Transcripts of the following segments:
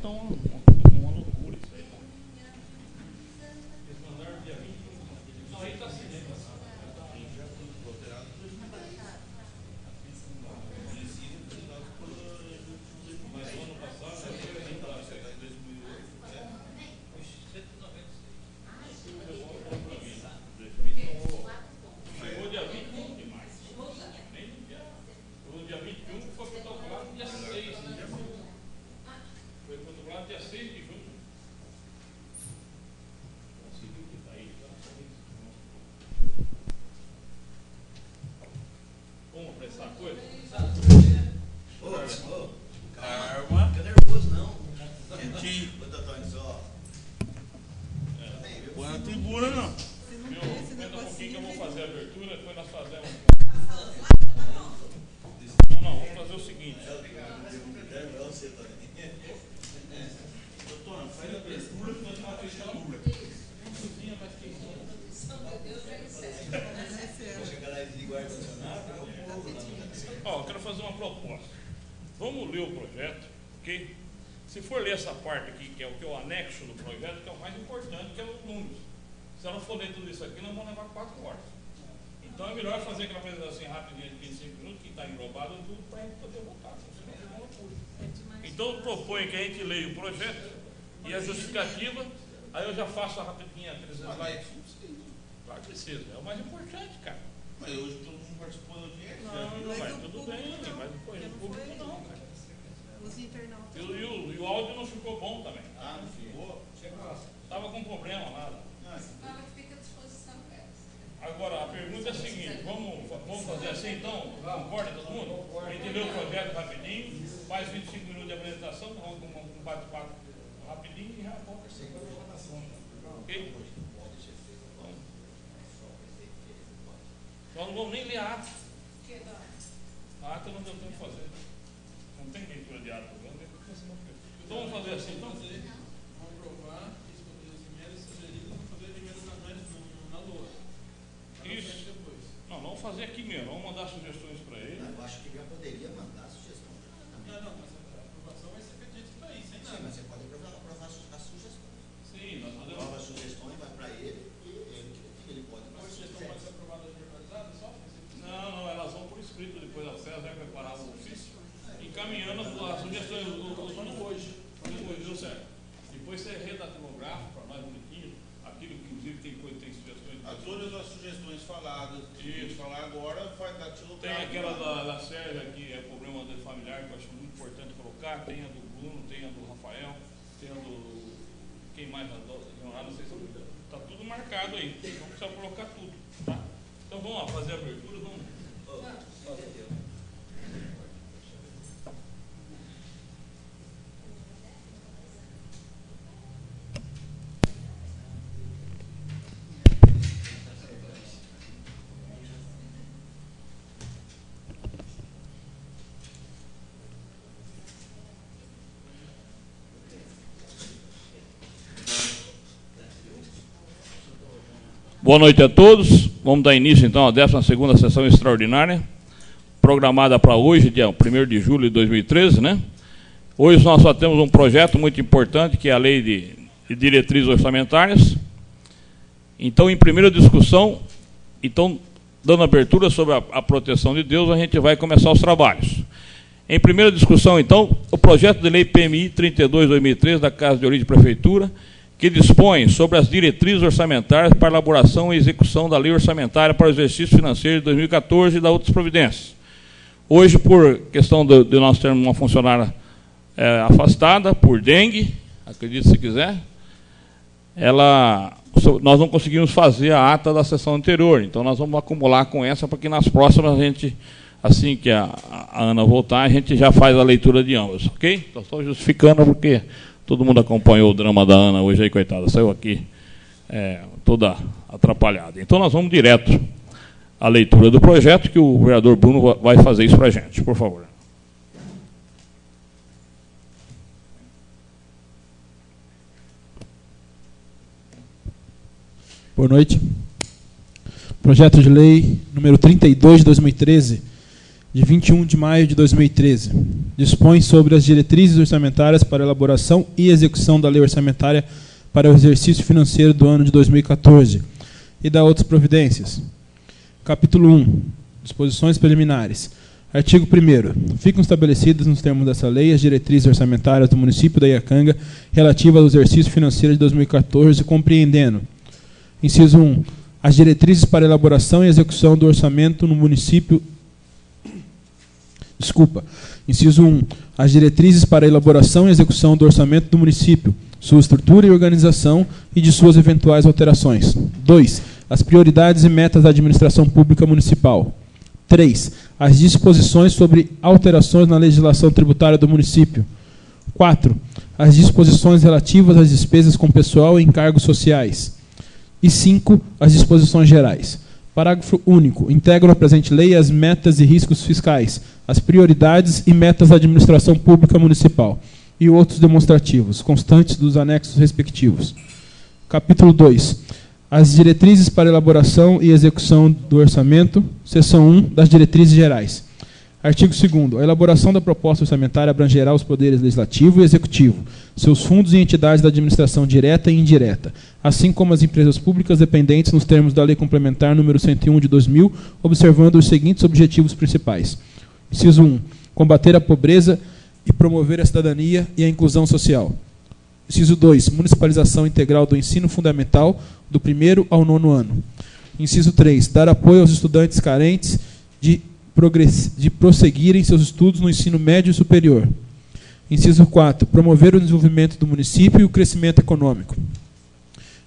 tá uma loucura isso aí. Eles mandaram dia 21. Não, aí tá assim, né? Mas o ano passado, em 2008, chegou dia 21 de março. Nem no dia. O dia 21 foi protocolado dia 6 de junho. Foi protocolado dia 6 de junho. Conseguiu que tá aí, tá? Vamos apressar a coisa? Calma. Fica nervoso, não. Quietinho. Põe na tribuna, não. Comenta um pouquinho que eu vou fazer a abertura, depois nós fazemos. Não, vamos fazer o seguinte. Doutora, faz a abertura que nós vamos fechar a rua. Ó, eu quero fazer uma proposta. Vamos ler o projeto, ok? Se for ler essa parte aqui, que é o anexo do projeto, que é o mais importante, que é os números. Se ela for ler tudo isso aqui, nós vamos levar 4 horas. Então é melhor fazer aquela apresentação assim rapidinha de 25 minutos, que está englobado tudo, para a gente poder votar. Senão é uma loucura. Então eu proponho que a gente leia o projeto e a justificativa, aí eu já faço a rapidinha aqueles slides. Claro que precisa, é o mais importante, cara. Mas hoje todo mundo participou do dia. Não, mas tudo bem, mas depois o público não, cara. Os internautas. E o áudio não ficou bom também. Ah, não ficou? Estava com problema lá. Fala que fica à disposição delas. Agora, a pergunta é a seguinte, vamos fazer assim então? Concorda todo mundo? A gente lê o projeto rapidinho, faz 25 minutos de apresentação, vamos com um bate-papo rapidinho e já volta. Ok? Nós não vamos nem ler a ata. A ata não deu tempo de fazer. Não tem leitura de ata. Então vamos fazer assim, então? Vamos provar as emendas sugeridas, vamos fazer as emendas na LOA. Isso. Não, vamos fazer aqui mesmo, vamos mandar sugestões para ele. Eu acho que já poderia mandar sugestão. Não, mas a aprovação vai ser feita disso daí, sem nada. Sim, mas você pode aprovar as sugestões. Sim, nós podemos. Aprova as sugestões, vai para ele e ele pode. Mas a sugestão pode ser aprovada generalizada só? Não, elas vão por escrito depois da festa, vai preparar o ofício, encaminhando as sugestões hoje, deu certo. Depois você redatilográfico para nós bonitinho, aquilo que inclusive tem sugestões. Todas as sugestões faladas, que a gente falar agora, vai dar tiro. Tem aquela da Sérgia, que é problema de familiar, que eu acho muito importante colocar, tem a do Bruno, tem a do Rafael, tem a do. Quem mais? Não sei se está tudo marcado aí, então precisa colocar tudo. Tá? Então vamos lá, fazer a abertura, vamos. Boa noite a todos. Vamos dar início então à 12ª sessão extraordinária, programada para hoje, dia 1º de julho de 2013, né? Hoje nós só temos um projeto muito importante, que é a Lei de Diretrizes Orçamentárias. Então, em primeira discussão, então, dando abertura sobre a proteção de Deus, a gente vai começar os trabalhos. Em primeira discussão, então, o projeto de lei PMI 32/2013 da Casa de Origem e Prefeitura, que dispõe sobre as diretrizes orçamentárias para elaboração e execução da lei orçamentária para o exercício financeiro de 2014 e da outras providências. Hoje, por questão de nós termos uma funcionária afastada, por dengue, acredite se quiser, nós não conseguimos fazer a ata da sessão anterior, então nós vamos acumular com essa, para que nas próximas a gente, assim que a Ana voltar, a gente já faz a leitura de ambas, ok? Estou só justificando porque todo mundo acompanhou o drama da Ana hoje aí, coitada, saiu aqui toda atrapalhada. Então nós vamos direto à leitura do projeto, que o vereador Bruno vai fazer isso para a gente, por favor. Boa noite. Projeto de lei número 32 de 2013, de 21 de maio de 2013. Dispõe sobre as diretrizes orçamentárias para elaboração e execução da lei orçamentária para o exercício financeiro do ano de 2014 e da outras providências. Capítulo 1. Disposições preliminares. Artigo 1º. Ficam estabelecidas nos termos dessa lei as diretrizes orçamentárias do município da Iacanga relativas ao exercício financeiro de 2014, compreendendo: inciso 1. As diretrizes para elaboração e execução do orçamento no município. Inciso 1. As diretrizes para elaboração e execução do orçamento do município, sua estrutura e organização e de suas eventuais alterações. 2. As prioridades e metas da administração pública municipal. 3. As disposições sobre alterações na legislação tributária do município. 4. As disposições relativas às despesas com pessoal e encargos sociais. E 5. As disposições gerais. Parágrafo único. Integram a presente lei as metas e riscos fiscais, as prioridades e metas da administração pública municipal e outros demonstrativos, constantes dos anexos respectivos. Capítulo 2. As diretrizes para elaboração e execução do orçamento, seção 1 das diretrizes gerais. Artigo 2º. A elaboração da proposta orçamentária abrangerá os poderes legislativo e executivo, seus fundos e entidades da administração direta e indireta, assim como as empresas públicas dependentes nos termos da Lei Complementar número 101 de 2000, observando os seguintes objetivos principais. Inciso 1. Combater a pobreza e promover a cidadania e a inclusão social. Inciso 2. Municipalização integral do ensino fundamental do 1º ao 9º ano. Inciso 3. Dar apoio aos estudantes carentes de prosseguirem seus estudos no ensino médio e superior. Inciso 4. Promover o desenvolvimento do município e o crescimento econômico.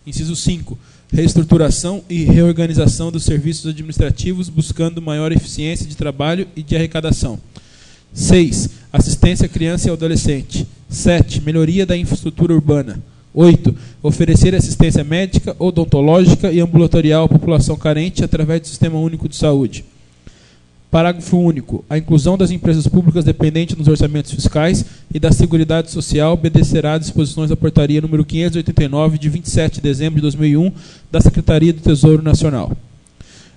Inciso 5. Reestruturação e reorganização dos serviços administrativos, buscando maior eficiência de trabalho e de arrecadação. 6. Assistência à criança e ao adolescente. 7. Melhoria da infraestrutura urbana. 8. Oferecer assistência médica, odontológica e ambulatorial à população carente através do Sistema Único de Saúde. Parágrafo único. A inclusão das empresas públicas dependentes nos orçamentos fiscais e da Seguridade Social obedecerá às disposições da Portaria número 589, de 27 de dezembro de 2001, da Secretaria do Tesouro Nacional.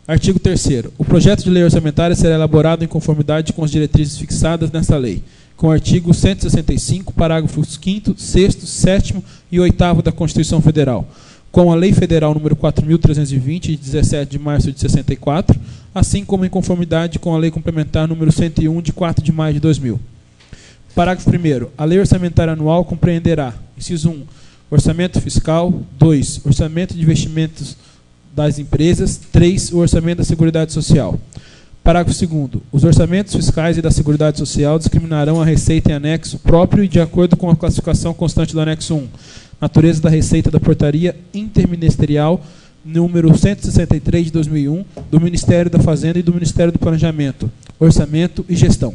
Artigo 3º. O projeto de lei orçamentária será elaborado em conformidade com as diretrizes fixadas nesta lei, com o artigo 165, parágrafos 5º, 6º, 7º e 8º da Constituição Federal, com a Lei Federal número 4.320, de 17 de março de 64, assim como em conformidade com a Lei Complementar número 101, de 4 de maio de 2000. Parágrafo 1º. A Lei Orçamentária Anual compreenderá: inciso 1. Orçamento fiscal. 2. Orçamento de investimentos das empresas. 3. O orçamento da Seguridade Social. Parágrafo 2º. Os orçamentos fiscais e da Seguridade Social discriminarão a receita em anexo próprio e de acordo com a classificação constante do anexo 1. Natureza da receita da Portaria Interministerial número 163 de 2001, do Ministério da Fazenda e do Ministério do Planejamento, Orçamento e Gestão.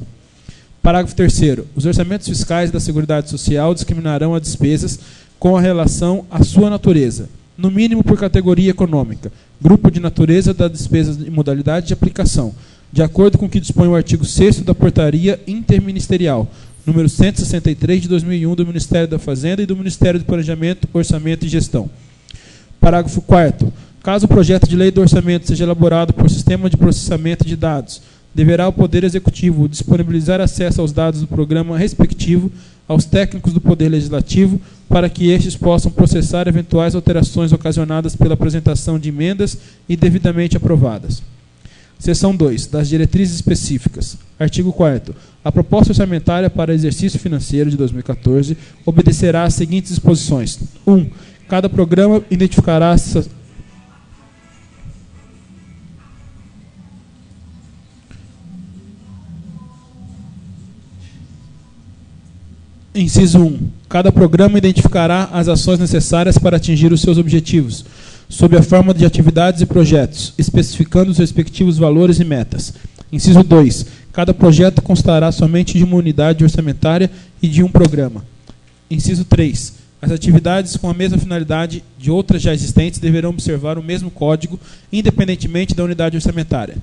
Parágrafo 3º. Os orçamentos fiscais da Seguridade Social discriminarão as despesas com a relação à sua natureza, no mínimo por categoria econômica, grupo de natureza da despesa e modalidade de aplicação, de acordo com o que dispõe o artigo 6º da Portaria Interministerial, número 163 de 2001, do Ministério da Fazenda e do Ministério do Planejamento, Orçamento e Gestão. Parágrafo 4º. Caso o projeto de lei do orçamento seja elaborado por sistema de processamento de dados, deverá o Poder Executivo disponibilizar acesso aos dados do programa respectivo aos técnicos do Poder Legislativo para que estes possam processar eventuais alterações ocasionadas pela apresentação de emendas e devidamente aprovadas. Seção 2. Das diretrizes específicas. Artigo 4º. A proposta orçamentária para exercício financeiro de 2014 obedecerá às seguintes disposições. 1. Cada programa identificará Inciso 1. Cada programa identificará as ações necessárias para atingir os seus objetivos, sob a forma de atividades e projetos, especificando os respectivos valores e metas. Inciso 2. Cada projeto constará somente de uma unidade orçamentária e de um programa. Inciso 3. As atividades com a mesma finalidade de outras já existentes deverão observar o mesmo código, independentemente da unidade orçamentária.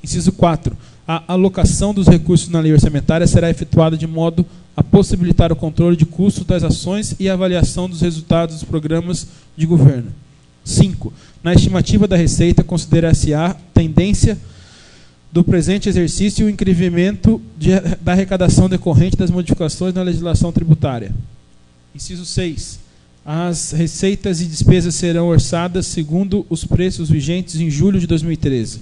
Inciso 4. A alocação dos recursos na lei orçamentária será efetuada de modo a possibilitar o controle de custos das ações e a avaliação dos resultados dos programas de governo. 5. Na estimativa da receita, considerar-se-á tendência do presente exercício e o incremento da arrecadação decorrente das modificações na legislação tributária. Inciso 6. As receitas e despesas serão orçadas segundo os preços vigentes em julho de 2013.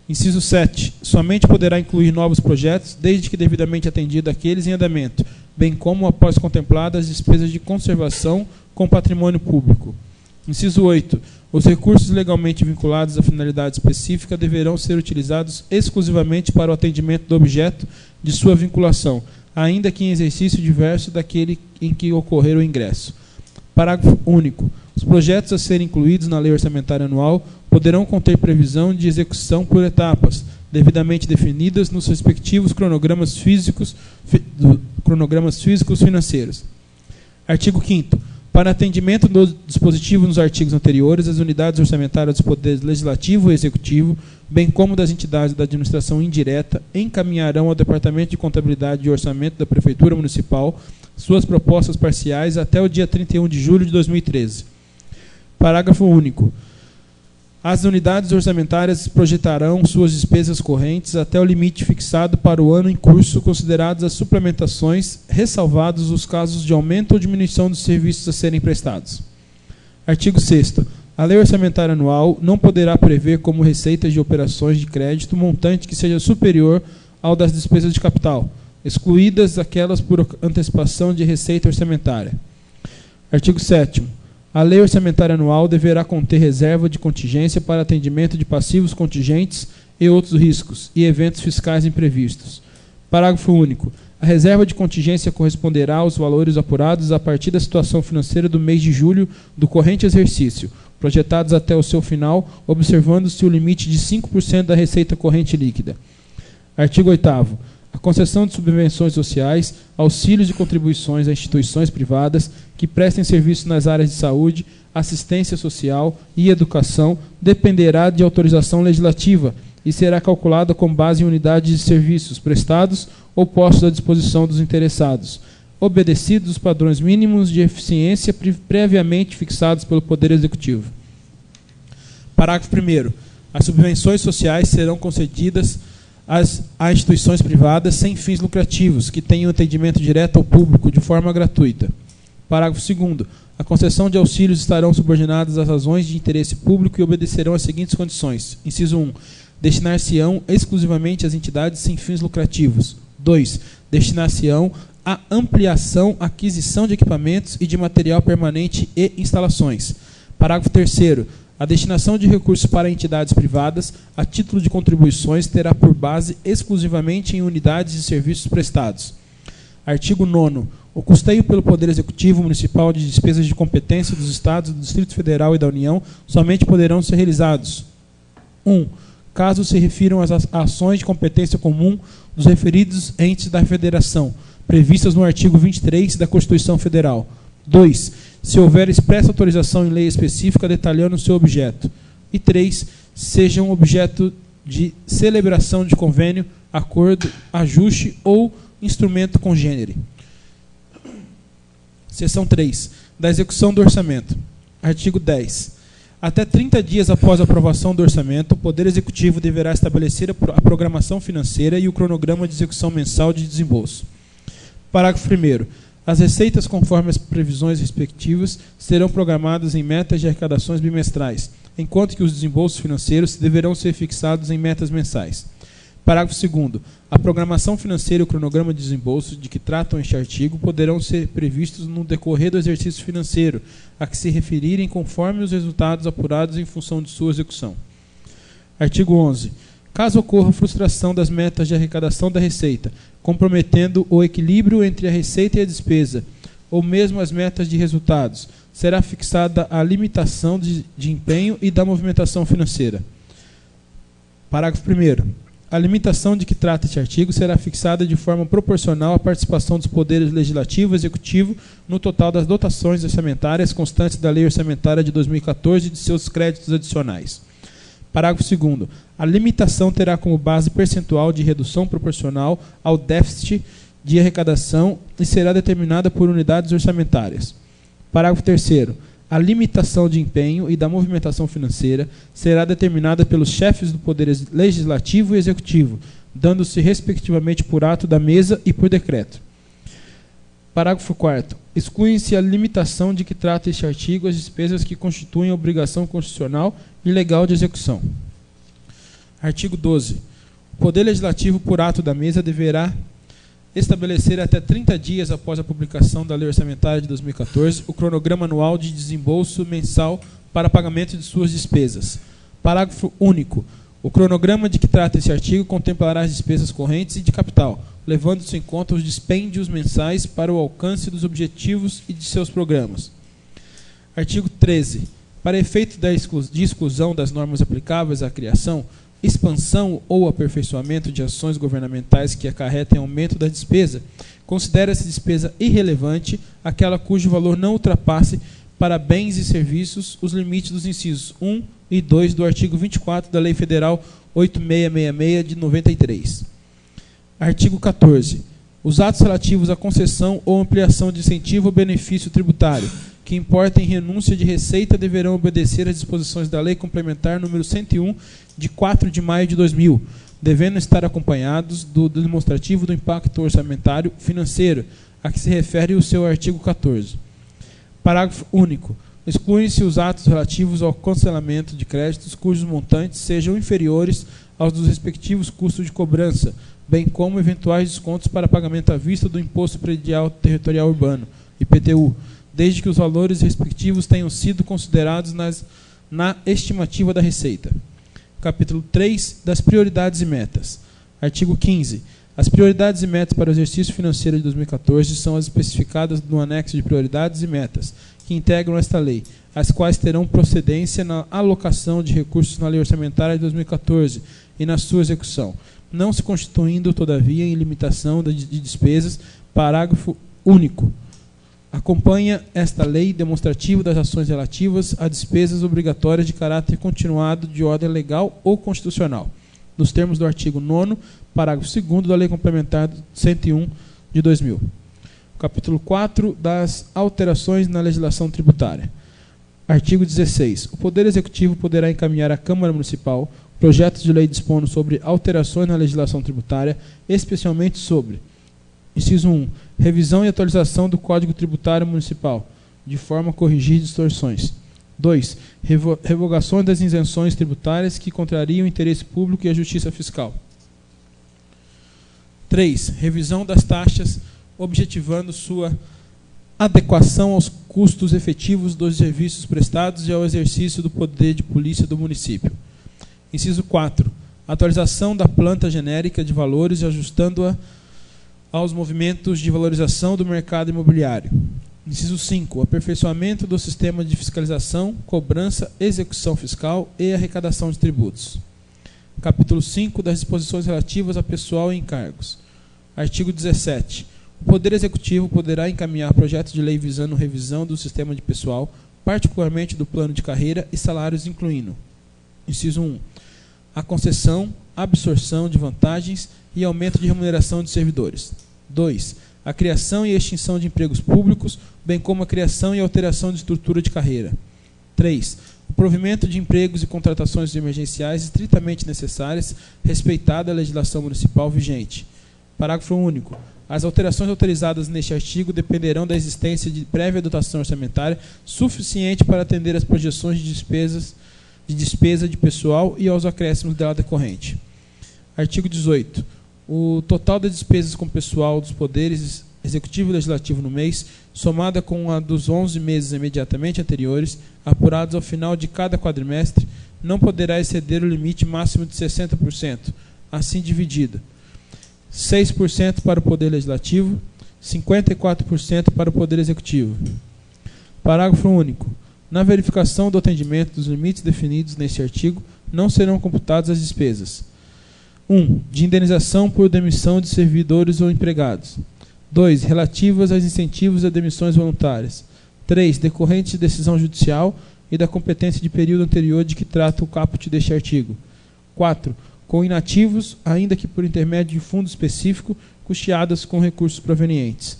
Inciso 7. Somente poderá incluir novos projetos, desde que devidamente atendido aqueles em andamento, bem como após contempladas as despesas de conservação com patrimônio público. Inciso 8. Os recursos legalmente vinculados à finalidade específica deverão ser utilizados exclusivamente para o atendimento do objeto de sua vinculação, ainda que em exercício diverso daquele em que ocorrer o ingresso. Parágrafo único. Os projetos a serem incluídos na Lei Orçamentária Anual poderão conter previsão de execução por etapas, devidamente definidas nos respectivos cronogramas físicos financeiros. Artigo 5º. Para atendimento do dispositivo nos artigos anteriores, as unidades orçamentárias dos poderes legislativo e executivo, bem como das entidades da administração indireta, encaminharão ao Departamento de Contabilidade e Orçamento da Prefeitura Municipal suas propostas parciais até o dia 31 de julho de 2013. Parágrafo único. As unidades orçamentárias projetarão suas despesas correntes até o limite fixado para o ano em curso, consideradas as suplementações, ressalvados os casos de aumento ou diminuição dos serviços a serem prestados. Artigo 6º. A Lei Orçamentária Anual não poderá prever como receitas de operações de crédito montante que seja superior ao das despesas de capital, excluídas aquelas por antecipação de receita orçamentária. Artigo 7º. A Lei Orçamentária Anual deverá conter reserva de contingência para atendimento de passivos contingentes e outros riscos e eventos fiscais imprevistos. Parágrafo único. A reserva de contingência corresponderá aos valores apurados a partir da situação financeira do mês de julho do corrente exercício, projetados até o seu final, observando-se o limite de 5% da receita corrente líquida. Artigo 8º. A concessão de subvenções sociais, auxílios e contribuições a instituições privadas que prestem serviços nas áreas de saúde, assistência social e educação dependerá de autorização legislativa e será calculada com base em unidades de serviços prestados ou postos à disposição dos interessados, obedecidos os padrões mínimos de eficiência previamente fixados pelo Poder Executivo. Parágrafo 1º. As subvenções sociais serão concedidas a instituições privadas sem fins lucrativos, que tenham atendimento direto ao público de forma gratuita. Parágrafo 2º. A concessão de auxílios estarão subordinadas às razões de interesse público e obedecerão às seguintes condições. Inciso 1. Destinar-se-ão exclusivamente às entidades sem fins lucrativos. 2. Destinar-se-ão à ampliação, aquisição de equipamentos e de material permanente e instalações. Parágrafo 3º. A destinação de recursos para entidades privadas, a título de contribuições, terá por base exclusivamente em unidades de serviços prestados. Artigo 9º. O custeio pelo Poder Executivo Municipal de despesas de competência dos Estados, do Distrito Federal e da União somente poderão ser realizados: 1. Caso se refiram às ações de competência comum dos referidos entes da Federação, previstas no artigo 23 da Constituição Federal. 2. Se houver expressa autorização em lei específica detalhando seu objeto. E 3. Sejam objeto de celebração de convênio, acordo, ajuste ou instrumento congênere. Seção 3. Da execução do orçamento. Artigo 10. Até 30 dias após a aprovação do orçamento, o Poder Executivo deverá estabelecer a programação financeira e o cronograma de execução mensal de desembolso. Parágrafo 1º. As receitas, conforme as previsões respectivas, serão programadas em metas de arrecadações bimestrais, enquanto que os desembolsos financeiros deverão ser fixados em metas mensais. Parágrafo 2º. A programação financeira e o cronograma de desembolso de que tratam este artigo poderão ser previstos no decorrer do exercício financeiro, a que se referirem conforme os resultados apurados em função de sua execução. Artigo 11. Caso ocorra frustração das metas de arrecadação da receita, comprometendo o equilíbrio entre a receita e a despesa, ou mesmo as metas de resultados, será fixada a limitação de empenho e da movimentação financeira. Parágrafo 1º. A limitação de que trata este artigo será fixada de forma proporcional à participação dos poderes legislativo e executivo no total das dotações orçamentárias constantes da Lei Orçamentária de 2014 e de seus créditos adicionais. Parágrafo 2º. A limitação terá como base percentual de redução proporcional ao déficit de arrecadação e será determinada por unidades orçamentárias. Parágrafo 3º. A limitação de empenho e da movimentação financeira será determinada pelos chefes do Poder Legislativo e Executivo, dando-se respectivamente por ato da mesa e por decreto. Parágrafo 4º. Exclui-se a limitação de que trata este artigo as despesas que constituem obrigação constitucional e legal de execução. Artigo 12. O Poder Legislativo, por ato da mesa, deverá estabelecer até 30 dias após a publicação da Lei Orçamentária de 2014 o cronograma anual de desembolso mensal para pagamento de suas despesas. Parágrafo único. O cronograma de que trata esse artigo contemplará as despesas correntes e de capital, levando-se em conta os dispêndios mensais para o alcance dos objetivos e de seus programas. Artigo 13. Para efeito de exclusão das normas aplicáveis à criação, expansão ou aperfeiçoamento de ações governamentais que acarretem aumento da despesa, considera-se despesa irrelevante aquela cujo valor não ultrapasse para bens e serviços os limites dos incisos 1 e 2 do artigo 24 da Lei Federal 8666 de 93. Artigo 14. Os atos relativos à concessão ou ampliação de incentivo ou benefício tributário que importem renúncia de receita deverão obedecer às disposições da Lei Complementar número 101, de 4 de maio de 2000, devendo estar acompanhados do demonstrativo do impacto orçamentário financeiro, a que se refere o seu artigo 14. Parágrafo único. Excluem-se os atos relativos ao cancelamento de créditos cujos montantes sejam inferiores aos dos respectivos custos de cobrança, bem como eventuais descontos para pagamento à vista do Imposto Predial Territorial Urbano, IPTU, desde que os valores respectivos tenham sido considerados na estimativa da Receita. Capítulo 3, das prioridades e metas. Artigo 15. As prioridades e metas para o exercício financeiro de 2014 são as especificadas no anexo de prioridades e metas, que integram esta lei, as quais terão procedência na alocação de recursos na Lei Orçamentária de 2014 e na sua execução, não se constituindo, todavia, em limitação de despesas. Parágrafo único. Acompanha esta lei demonstrativo das ações relativas a despesas obrigatórias de caráter continuado de ordem legal ou constitucional, nos termos do artigo 9º, parágrafo 2º da Lei Complementar 101 de 2000. Capítulo 4 das alterações na legislação tributária. Artigo 16. O Poder Executivo poderá encaminhar à Câmara Municipal projetos de lei dispondo sobre alterações na legislação tributária, especialmente sobre: inciso 1. Revisão e atualização do Código Tributário Municipal, de forma a corrigir distorções. 2. Revogações das isenções tributárias que contrariam o interesse público e a justiça fiscal. 3. Revisão das taxas, objetivando sua adequação aos custos efetivos dos serviços prestados e ao exercício do poder de polícia do município. Inciso 4. Atualização da planta genérica de valores e ajustando-a aos movimentos de valorização do mercado imobiliário. Inciso 5. Aperfeiçoamento do sistema de fiscalização, cobrança, execução fiscal e arrecadação de tributos. Capítulo 5 das disposições relativas a pessoal e encargos. Artigo 17. O Poder Executivo poderá encaminhar projetos de lei visando revisão do sistema de pessoal, particularmente do plano de carreira e salários, incluindo: inciso 1. A concessão, absorção de vantagens e aumento de remuneração de servidores. 2. A criação e extinção de empregos públicos, bem como a criação e alteração de estrutura de carreira. 3. O provimento de empregos e contratações emergenciais estritamente necessárias, respeitada a legislação municipal vigente. Parágrafo único. As alterações autorizadas neste artigo dependerão da existência de prévia dotação orçamentária suficiente para atender às projeções de despesa de pessoal e aos acréscimos dela decorrente. Artigo 18. O total das despesas com pessoal dos poderes executivo e legislativo no mês, somada com a dos 11 meses imediatamente anteriores, apurados ao final de cada quadrimestre, não poderá exceder o limite máximo de 60%, assim dividido: 6% para o Poder Legislativo, 54% para o Poder Executivo. Parágrafo único. Na verificação do atendimento dos limites definidos neste artigo, não serão computadas as despesas: 1. De indenização por demissão de servidores ou empregados. 2. Relativas aos incentivos a demissões voluntárias. 3. Decorrentes de decisão judicial e da competência de período anterior de que trata o caput deste artigo. 4. Com inativos, ainda que por intermédio de fundo específico, custeadas com recursos provenientes.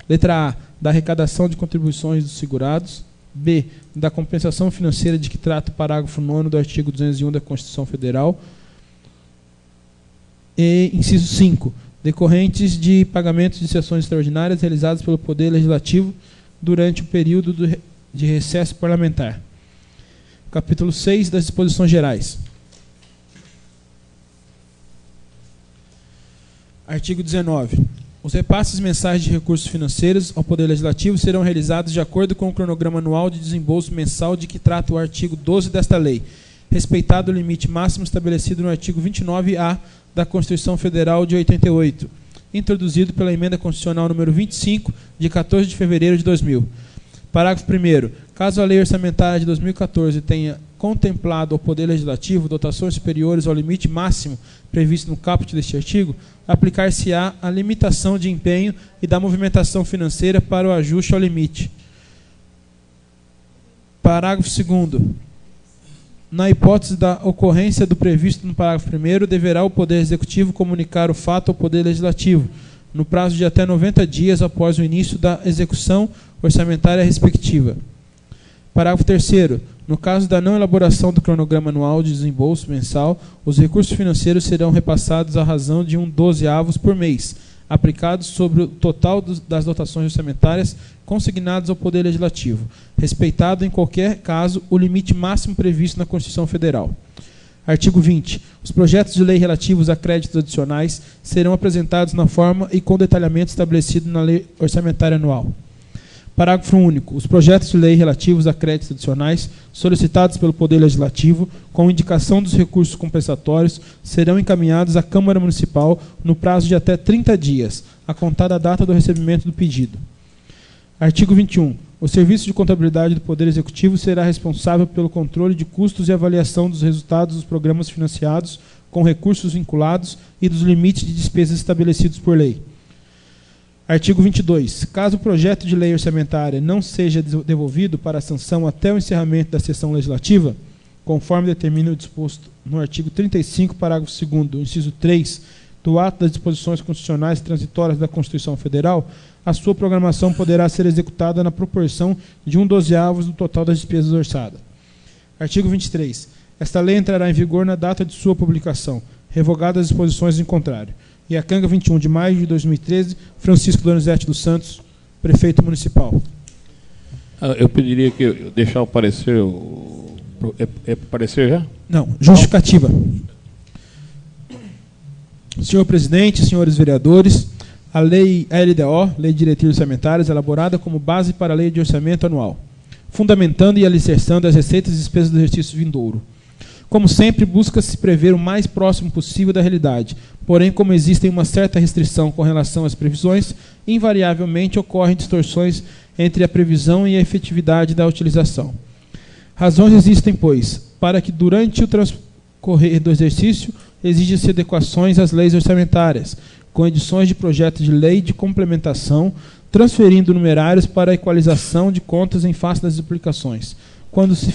Letra A. Da arrecadação de contribuições dos segurados. B. Da compensação financeira de que trata o parágrafo 9º do artigo 201 da Constituição Federal. E, inciso 5. Decorrentes de pagamentos de sessões extraordinárias realizadas pelo Poder Legislativo durante o período de recesso parlamentar. Capítulo 6 das disposições gerais. Artigo 19. Os repasses mensais de recursos financeiros ao Poder Legislativo serão realizados de acordo com o cronograma anual de desembolso mensal de que trata o artigo 12 desta lei, respeitado o limite máximo estabelecido no artigo 29-A da Constituição Federal de 88, introduzido pela Emenda Constitucional número 25, de 14 de fevereiro de 2000. Parágrafo 1º. Caso a Lei Orçamentária de 2014 tenha contemplado ao Poder Legislativo dotações superiores ao limite máximo previsto no caput deste artigo, aplicar-se-á a limitação de empenho e da movimentação financeira para o ajuste ao limite. Parágrafo 2º. Na hipótese da ocorrência do previsto no parágrafo 1º, deverá o Poder Executivo comunicar o fato ao Poder Legislativo, no prazo de até 90 dias após o início da execução orçamentária respectiva. Parágrafo 3º. No caso da não elaboração do cronograma anual de desembolso mensal, os recursos financeiros serão repassados à razão de 1/12 por mês, aplicados sobre o total das dotações orçamentárias consignadas ao Poder Legislativo, respeitado em qualquer caso o limite máximo previsto na Constituição Federal. Artigo 20. Os projetos de lei relativos a créditos adicionais serão apresentados na forma e com detalhamento estabelecido na Lei Orçamentária Anual. Parágrafo único. Os projetos de lei relativos a créditos adicionais solicitados pelo Poder Legislativo, com indicação dos recursos compensatórios, serão encaminhados à Câmara Municipal no prazo de até 30 dias, a contar da data do recebimento do pedido. Artigo 21. O Serviço de Contabilidade do Poder Executivo será responsável pelo controle de custos e avaliação dos resultados dos programas financiados com recursos vinculados e dos limites de despesas estabelecidos por lei. Artigo 22. Caso o projeto de lei orçamentária não seja devolvido para a sanção até o encerramento da sessão legislativa, conforme determina o disposto no artigo 35, parágrafo 2º, inciso 3, do ato das disposições constitucionais transitórias da Constituição Federal, a sua programação poderá ser executada na proporção de 1/12 do total das despesas orçadas. Artigo 23. Esta lei entrará em vigor na data de sua publicação, revogadas as disposições em contrário. Iacanga, 21 de maio de 2013, Francisco Donizete dos Santos, Prefeito Municipal. Eu pediria que deixar o parecer. É parecer já? Não, justificativa. Senhor Presidente, senhores vereadores, a Lei LDO, Lei de Diretrizes Orçamentárias, elaborada como base para a Lei de Orçamento Anual, fundamentando e alicerçando as receitas e despesas do exercício vindouro. Como sempre, busca-se prever o mais próximo possível da realidade, porém, como existem uma certa restrição com relação às previsões, invariavelmente ocorrem distorções entre a previsão e a efetividade da utilização. Razões existem, pois, para que durante o transcorrer do exercício exigem-se adequações às leis orçamentárias, com edições de projetos de lei de complementação, transferindo numerários para a equalização de contas em face das aplicações, quando se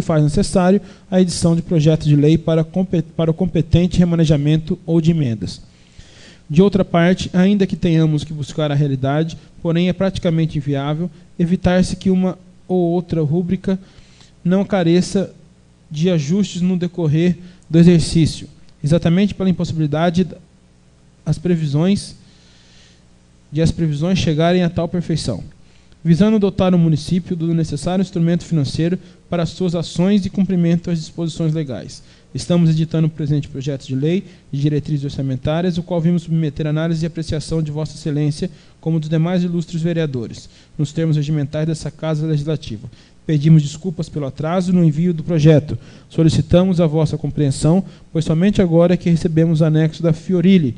faz necessário a edição de projeto de lei para o competente remanejamento ou de emendas. De outra parte, ainda que tenhamos que buscar a realidade, porém é praticamente inviável evitar-se que uma ou outra rúbrica não careça de ajustes no decorrer do exercício, exatamente pela impossibilidade de as previsões chegarem a tal perfeição, visando dotar o município do necessário instrumento financeiro para suas ações e cumprimento às disposições legais. Estamos editando o presente projeto de lei de diretrizes orçamentárias, o qual vimos submeter análise e apreciação de Vossa Excelência, como dos demais ilustres vereadores, nos termos regimentais dessa Casa Legislativa. Pedimos desculpas pelo atraso no envio do projeto. Solicitamos a vossa compreensão, pois somente agora é que recebemos o anexo da Fiorilli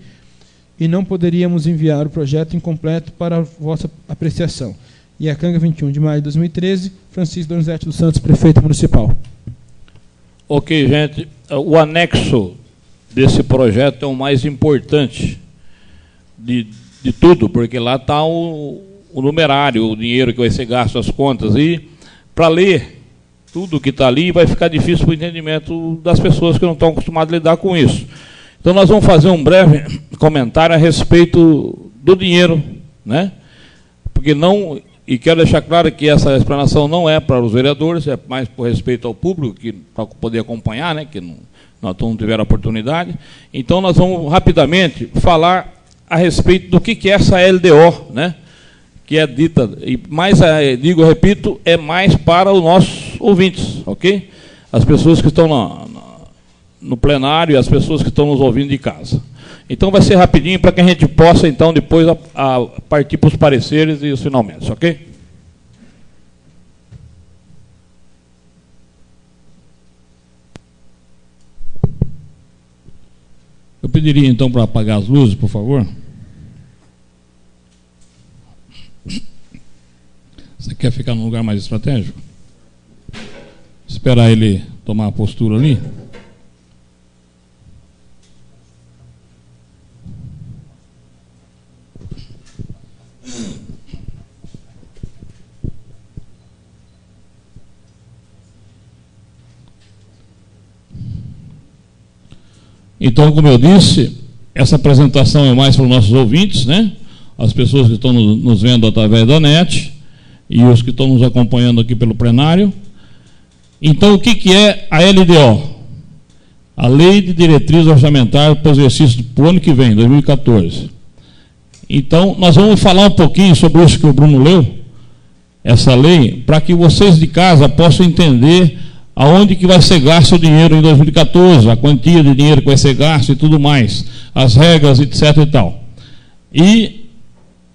e não poderíamos enviar o projeto incompleto para a vossa apreciação. Iacanga, 21 de maio de 2013, Francisco Donizete dos Santos, Prefeito Municipal. Ok, gente. O anexo desse projeto é o mais importante de tudo, porque lá está o numerário, o dinheiro que vai ser gasto, as contas. E para ler tudo que está ali vai ficar difícil para o entendimento das pessoas que não estão acostumadas a lidar com isso. Então nós vamos fazer um breve comentário a respeito do dinheiro, né? Porque não E quero deixar claro que essa explanação não é para os vereadores, é mais por respeito ao público, para poder acompanhar, né, que nós não tiveram oportunidade. Então, nós vamos rapidamente falar a respeito do que é essa LDO, né, que é dita, e mais, repito, é mais para os nossos ouvintes, ok? As pessoas que estão no plenário e as pessoas que estão nos ouvindo de casa. Então vai ser rapidinho para que a gente possa, então, depois a partir para os pareceres e os finalmente, ok? Eu pediria, então, para apagar as luzes, por favor. Você quer ficar num lugar mais estratégico? Esperar ele tomar a postura ali. Então, como eu disse, essa apresentação é mais para os nossos ouvintes, né? As pessoas que estão nos vendo através da net e os que estão nos acompanhando aqui pelo plenário. Então, o que é a LDO? A Lei de Diretriz Orçamentária para o exercício do ano que vem, 2014. Então, nós vamos falar um pouquinho sobre isso que o Bruno leu, essa lei, para que vocês de casa possam entender aonde que vai ser gasto o dinheiro em 2014, a quantia de dinheiro que vai ser gasto e tudo mais, as regras, etc. e tal. E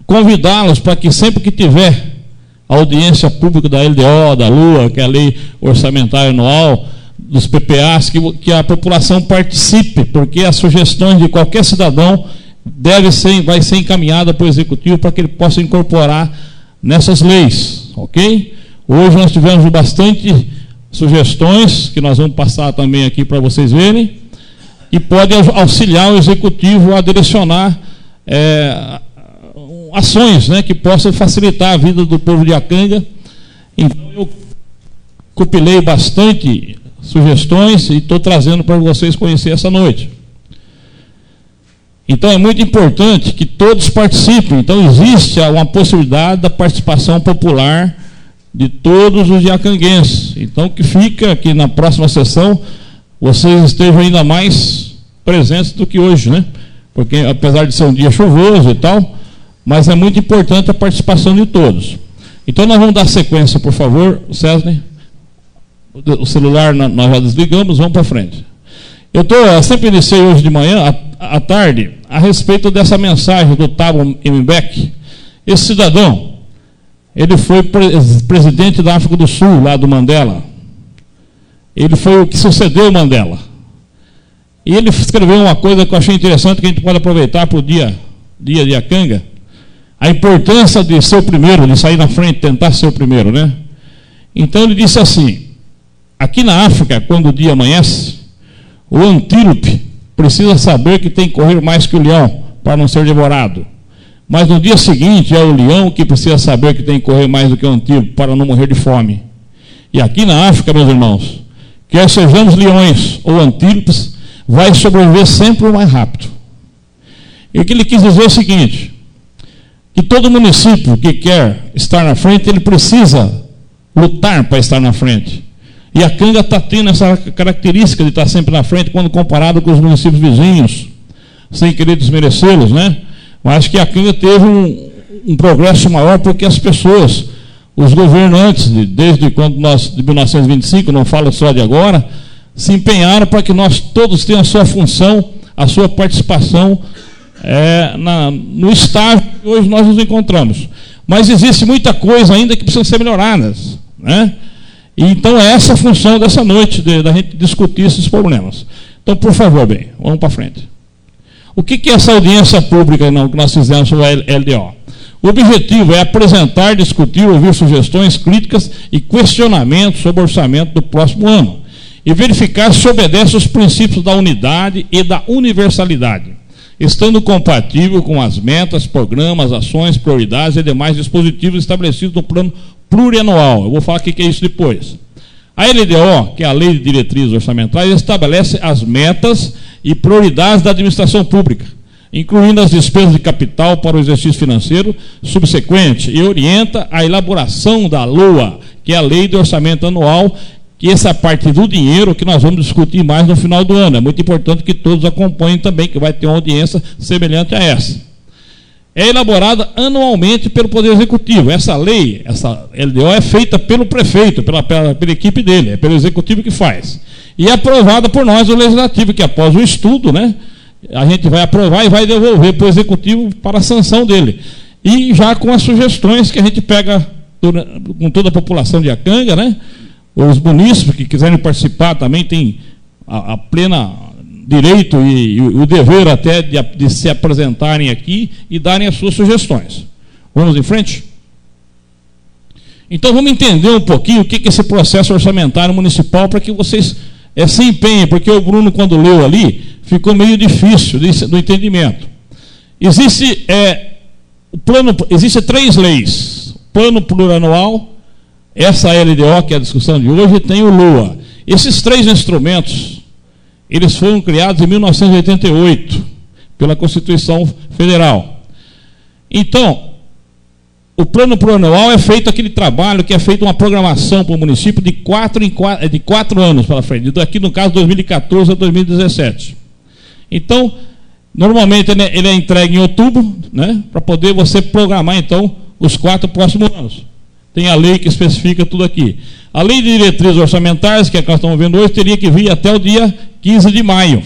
convidá-los para que sempre que tiver audiência pública da LDO, da LUA, que é a Lei Orçamentária Anual, dos PPAs, que a população participe, porque as sugestões de qualquer cidadão vai ser encaminhada para o Executivo para que ele possa incorporar nessas leis, ok? Hoje nós tivemos bastante sugestões, que nós vamos passar também aqui para vocês verem, e pode auxiliar o Executivo a direcionar ações, né, que possam facilitar a vida do povo de Iacanga. Então eu compilei bastante sugestões e estou trazendo para vocês conhecer essa noite. Então é muito importante que todos participem. Então existe uma possibilidade da participação popular de todos os iacanguenses. Então que fica que na próxima sessão vocês estejam ainda mais presentes do que hoje, né? Porque apesar de ser um dia chuvoso e tal, mas é muito importante a participação de todos. Então nós vamos dar sequência, por favor, César. O celular nós já desligamos, vamos para frente. Eu sempre iniciei hoje de manhã, à tarde, a respeito dessa mensagem do Thabo Mbeki. Esse cidadão, ele foi presidente da África do Sul, lá do Mandela. Ele foi o que sucedeu o Mandela. E ele escreveu uma coisa que eu achei interessante, que a gente pode aproveitar para o dia de Iacanga. A importância de ser o primeiro, de sair na frente, tentar ser o primeiro, né? Então ele disse assim: aqui na África, quando o dia amanhece, o antílope precisa saber que tem que correr mais que o leão para não ser devorado. Mas no dia seguinte é o leão que precisa saber que tem que correr mais do que o antílope para não morrer de fome. E aqui na África, meus irmãos, quer sejamos leões ou antílopes, vai sobreviver sempre o mais rápido. E o que ele quis dizer é o seguinte: que todo município que quer estar na frente, ele precisa lutar para estar na frente. E Iacanga está tendo essa característica de estar sempre na frente quando comparado com os municípios vizinhos, sem querer desmerecê-los, né? Mas acho que Iacanga teve um progresso maior porque as pessoas, os governantes, desde quando de 1925, não falo só de agora, se empenharam para que nós todos tenhamos a sua função, a sua participação no estágio que hoje nós nos encontramos. Mas existe muita coisa ainda que precisa ser melhoradas, né? Então é essa a função dessa noite, da gente discutir esses problemas. Então, por favor, bem, vamos para frente. O que é essa audiência pública que nós fizemos sobre a LDO? O objetivo é apresentar, discutir, ouvir sugestões, críticas e questionamentos sobre o orçamento do próximo ano e verificar se obedece aos princípios da unidade e da universalidade, estando compatível com as metas, programas, ações, prioridades e demais dispositivos estabelecidos no plano plurianual. Eu vou falar o que é isso depois. A LDO, que é a Lei de Diretrizes Orçamentárias, estabelece as metas e prioridades da administração pública, incluindo as despesas de capital para o exercício financeiro subsequente, e orienta a elaboração da LOA, que é a Lei de Orçamento Anual, que essa parte do dinheiro que nós vamos discutir mais no final do ano. É muito importante que todos acompanhem também, que vai ter uma audiência semelhante a essa. É elaborada anualmente pelo Poder Executivo. Essa lei, essa LDO, é feita pelo prefeito, pela equipe dele, é pelo Executivo que faz. E é aprovada por nós, o Legislativo, que após o estudo, né, a gente vai aprovar e vai devolver para o Executivo para a sanção dele. E já com as sugestões que a gente pega com toda a população de Iacanga, né? Os munícipes que quiserem participar também têm a plena direito e o dever até de se apresentarem aqui e darem as suas sugestões. Vamos em frente? Então vamos entender um pouquinho o que é esse processo orçamentário municipal para que vocês se empenhem, porque o Bruno, quando leu ali, ficou meio difícil do entendimento. Existe 3 leis. Plano plurianual, essa LDO, que é a discussão de hoje, tem o LOA. Esses 3 instrumentos, eles foram criados em 1988, pela Constituição Federal. Então, o plano plurianual é feito aquele trabalho que é feito uma programação para o município de 4 anos para frente, aqui no caso 2014 a 2017. Então, normalmente ele é entregue em outubro, né, para poder você programar então os 4 próximos anos. Tem a lei que especifica tudo aqui. A lei de diretrizes orçamentárias, que é a que nós estamos vendo hoje, teria que vir até o dia 15 de maio de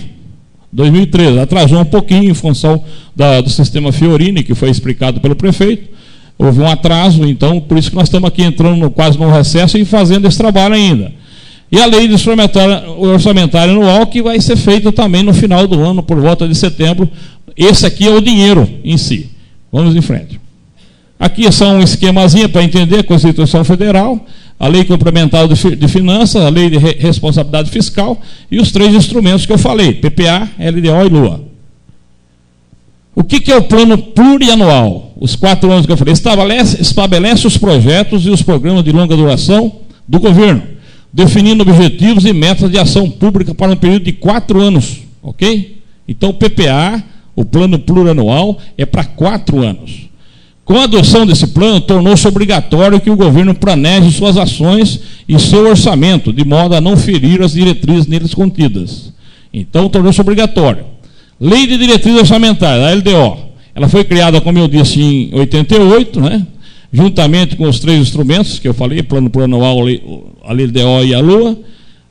2013. Atrasou um pouquinho em função do sistema Fiorini, que foi explicado pelo prefeito. Houve um atraso, então, por isso que nós estamos aqui entrando quase no recesso e fazendo esse trabalho ainda. E a lei de orçamentária anual, que vai ser feita também no final do ano, por volta de setembro. Esse aqui é o dinheiro em si. Vamos em frente. Aqui são um esquemazinho para entender a Constituição Federal, a Lei Complementar de Finanças, a Lei de Responsabilidade Fiscal e os 3 instrumentos que eu falei, PPA, LDO e LOA. O que é o plano plurianual? Os 4 anos que eu falei. Estabelece os projetos e os programas de longa duração do governo, definindo objetivos e metas de ação pública para um período de 4 anos. Ok? Então o PPA, o plano plurianual, é para 4 anos. Com a adoção desse plano, tornou-se obrigatório que o governo planeje suas ações e seu orçamento, de modo a não ferir as diretrizes neles contidas. Então, tornou-se obrigatório. Lei de Diretrizes Orçamentárias, a LDO, ela foi criada, como eu disse, em 88, né? Juntamente com os 3 instrumentos que eu falei, plano plurianual, a LDO e a LOA.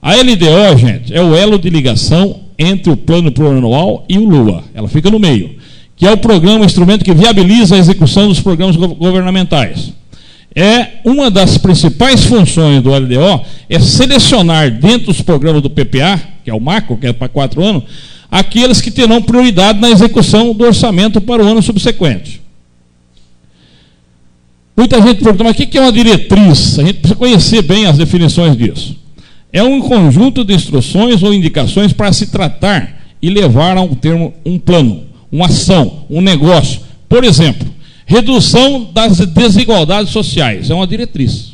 A LDO, gente, é o elo de ligação entre o plano plurianual e o LOA. Ela fica no meio, que é o programa, o instrumento que viabiliza a execução dos programas governamentais. Uma das principais funções do LDO é selecionar dentro dos programas do PPA, que é o macro, que é para 4 anos, aqueles que terão prioridade na execução do orçamento para o ano subsequente. Muita gente pergunta, mas o que é uma diretriz? A gente precisa conhecer bem as definições disso. É um conjunto de instruções ou indicações para se tratar e levar a um termo, um plano, uma ação, um negócio. Por exemplo, redução das desigualdades sociais, é uma diretriz.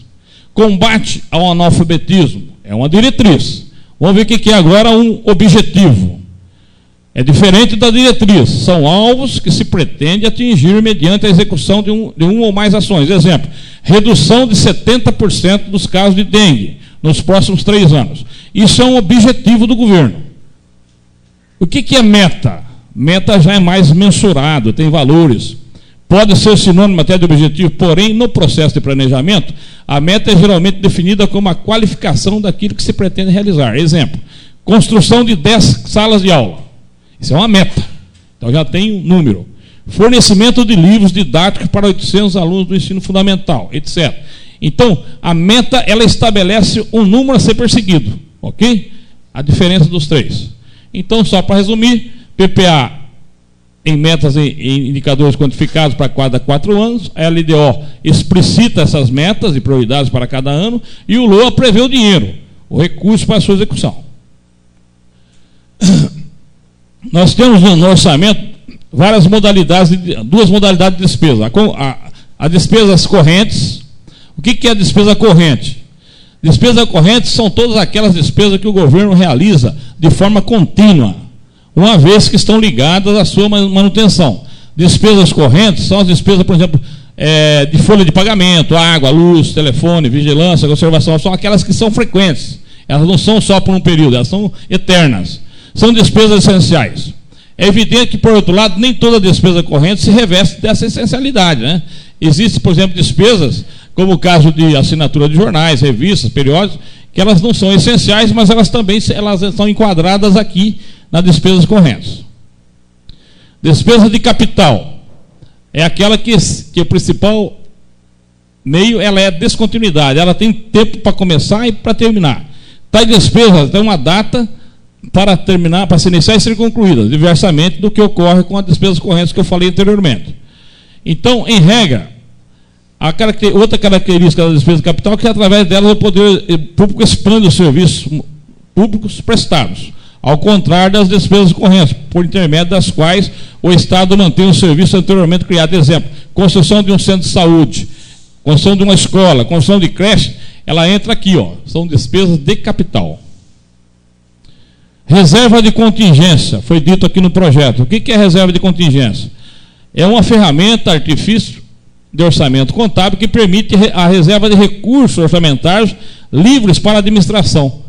Combate ao analfabetismo, é uma diretriz. Vamos ver o que é agora um objetivo. É diferente da diretriz, são alvos que se pretende atingir mediante a execução de uma ou mais ações. Exemplo, redução de 70% dos casos de dengue nos próximos 3 anos. Isso é um objetivo do governo. O que é meta? Meta já é mais mensurado, tem valores. Pode ser sinônimo até de objetivo, porém, no processo de planejamento, a meta é geralmente definida como a qualificação daquilo que se pretende realizar. Exemplo, construção de 10 salas de aula. Isso é uma meta. Então já tem um número. Fornecimento de livros didáticos para 800 alunos do ensino fundamental, etc. Então, a meta, ela estabelece um número a ser perseguido. Ok? A diferença dos 3. Então, só para resumir, PPA em metas e indicadores quantificados para cada 4 anos, a LDO explicita essas metas e prioridades para cada ano, e o LOA prevê o dinheiro, o recurso para a sua execução. Nós temos no orçamento várias modalidades, 2 modalidades de despesa. A despesas correntes. O que é a despesa corrente? Despesa corrente são todas aquelas despesas que o governo realiza de forma contínua. uma vez que estão ligadas à sua manutenção. Despesas correntes são as despesas, por exemplo, de folha de pagamento, água, luz, telefone, vigilância, conservação, são aquelas que são frequentes. Elas não são só por um período, elas são eternas. São despesas essenciais. É evidente que, por outro lado, nem toda despesa corrente se reveste dessa essencialidade, né? Existem, por exemplo, despesas, como o caso de assinatura de jornais, revistas, periódicos, que elas não são essenciais, mas elas também estão enquadradas aqui nas despesas correntes. Despesa de capital é aquela que o principal meio ela é descontinuidade, ela tem tempo para começar e para terminar. Tais despesas têm uma data para terminar, para se iniciar e ser concluídas, diversamente do que ocorre com as despesas correntes que eu falei anteriormente. Então, em regra, outra característica das despesas de capital é que através delas o poder público expande os serviços públicos prestados, ao contrário das despesas correntes, por intermédio das quais o Estado mantém o serviço anteriormente criado. Exemplo, construção de um centro de saúde, construção de uma escola, construção de creche, ela entra aqui, ó, são despesas de capital. Reserva de contingência, foi dito aqui no projeto. O que é reserva de contingência? É uma ferramenta, artifício de orçamento contábil que permite a reserva de recursos orçamentários livres para a administração,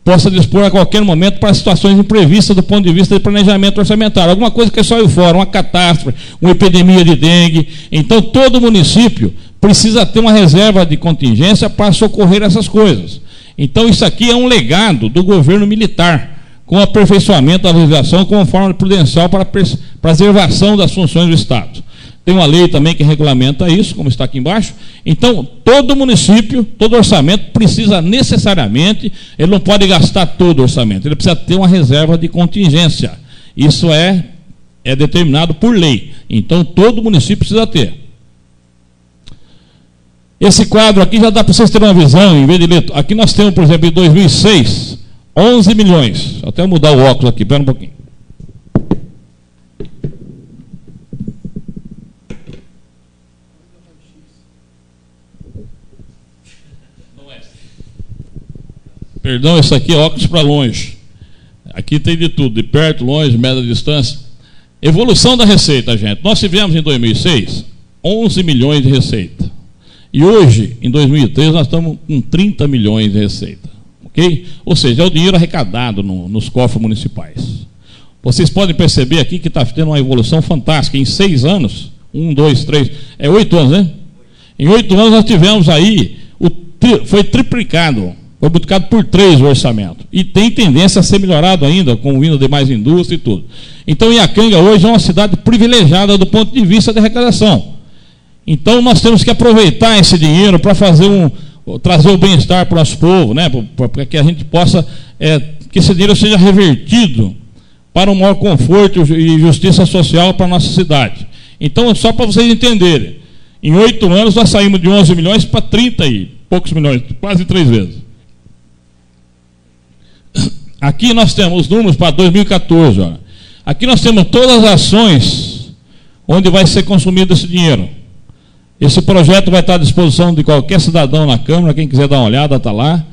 possa dispor a qualquer momento para situações imprevistas do ponto de vista de planejamento orçamentário. Alguma coisa que saiu fora, uma catástrofe, uma epidemia de dengue. Então, todo município precisa ter uma reserva de contingência para socorrer essas coisas. Então, isso aqui é um legado do governo militar, com aperfeiçoamento da legislação como forma prudencial para a preservação das funções do Estado. Tem uma lei também que regulamenta isso, como está aqui embaixo. Então, todo município, todo orçamento precisa necessariamente, ele não pode gastar todo o orçamento, ele precisa ter uma reserva de contingência. Isso é determinado por lei. Então, todo município precisa ter. Esse quadro aqui já dá para vocês terem uma visão, em vez de ler. Aqui nós temos, por exemplo, em 2006, 11 milhões. Até mudar o óculos aqui, espera um pouquinho. Perdão, isso aqui é óculos para longe. Aqui tem de tudo, de perto, longe, média distância. Evolução da receita, gente. Nós tivemos em 2006 11 milhões de receita. E hoje, em 2013, nós estamos com 30 milhões de receita. Ok? Ou seja, é o dinheiro arrecadado nos cofres municipais. Vocês podem perceber aqui que está tendo uma evolução fantástica. Em 6 anos, 1, 2, 3, 8 anos, né? Em 8 anos nós tivemos aí, foi triplicado. Foi multiplicado por 3 o orçamento. E tem tendência a ser melhorado ainda, com o vindo de mais indústria e tudo. Então, Iacanga hoje é uma cidade privilegiada do ponto de vista de arrecadação. Então, nós temos que aproveitar esse dinheiro para trazer o bem-estar para o nosso povo, né? Para que a gente possa, que esse dinheiro seja revertido para um maior conforto e justiça social para a nossa cidade. Então, só para vocês entenderem, em 8 anos nós saímos de 11 milhões para 30 e poucos milhões, quase 3 vezes. Aqui nós temos os números para 2014. Olha. Aqui nós temos todas as ações onde vai ser consumido esse dinheiro. Esse projeto vai estar à disposição de qualquer cidadão na Câmara, quem quiser dar uma olhada, está lá.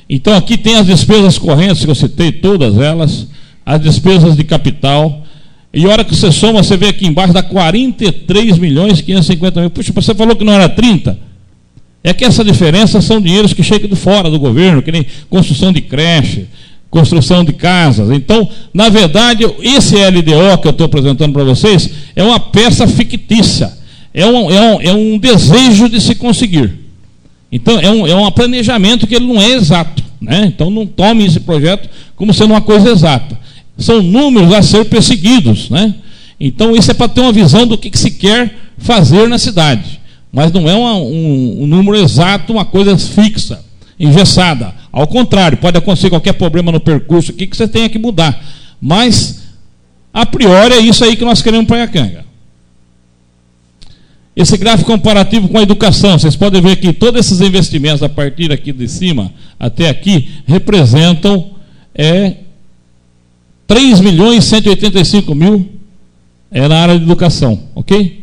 Então aqui tem as despesas correntes, que eu citei todas elas, as despesas de capital. E a hora que você soma, você vê aqui embaixo, dá 43 milhões e 550 mil. Puxa, você falou que não era 30? É que essa diferença são dinheiros que chegam de fora do governo, que nem construção de creche, construção de casas. Então, na verdade, esse LDO que eu estou apresentando para vocês é uma peça fictícia, é um desejo de se conseguir. Então, é um planejamento que ele não é exato, né? Então, não tome esse projeto como sendo uma coisa exata. São números a ser perseguidos, né? Então, isso é para ter uma visão do que se quer fazer na cidade, mas não é um número exato, uma coisa fixa, engessada. Ao contrário, pode acontecer qualquer problema no percurso aqui que você tenha que mudar. Mas, a priori, é isso aí que nós queremos para Iacanga. Esse gráfico comparativo com a educação, vocês podem ver que todos esses investimentos, a partir aqui de cima até aqui, representam 3 milhões e 185 mil na área de educação, ok?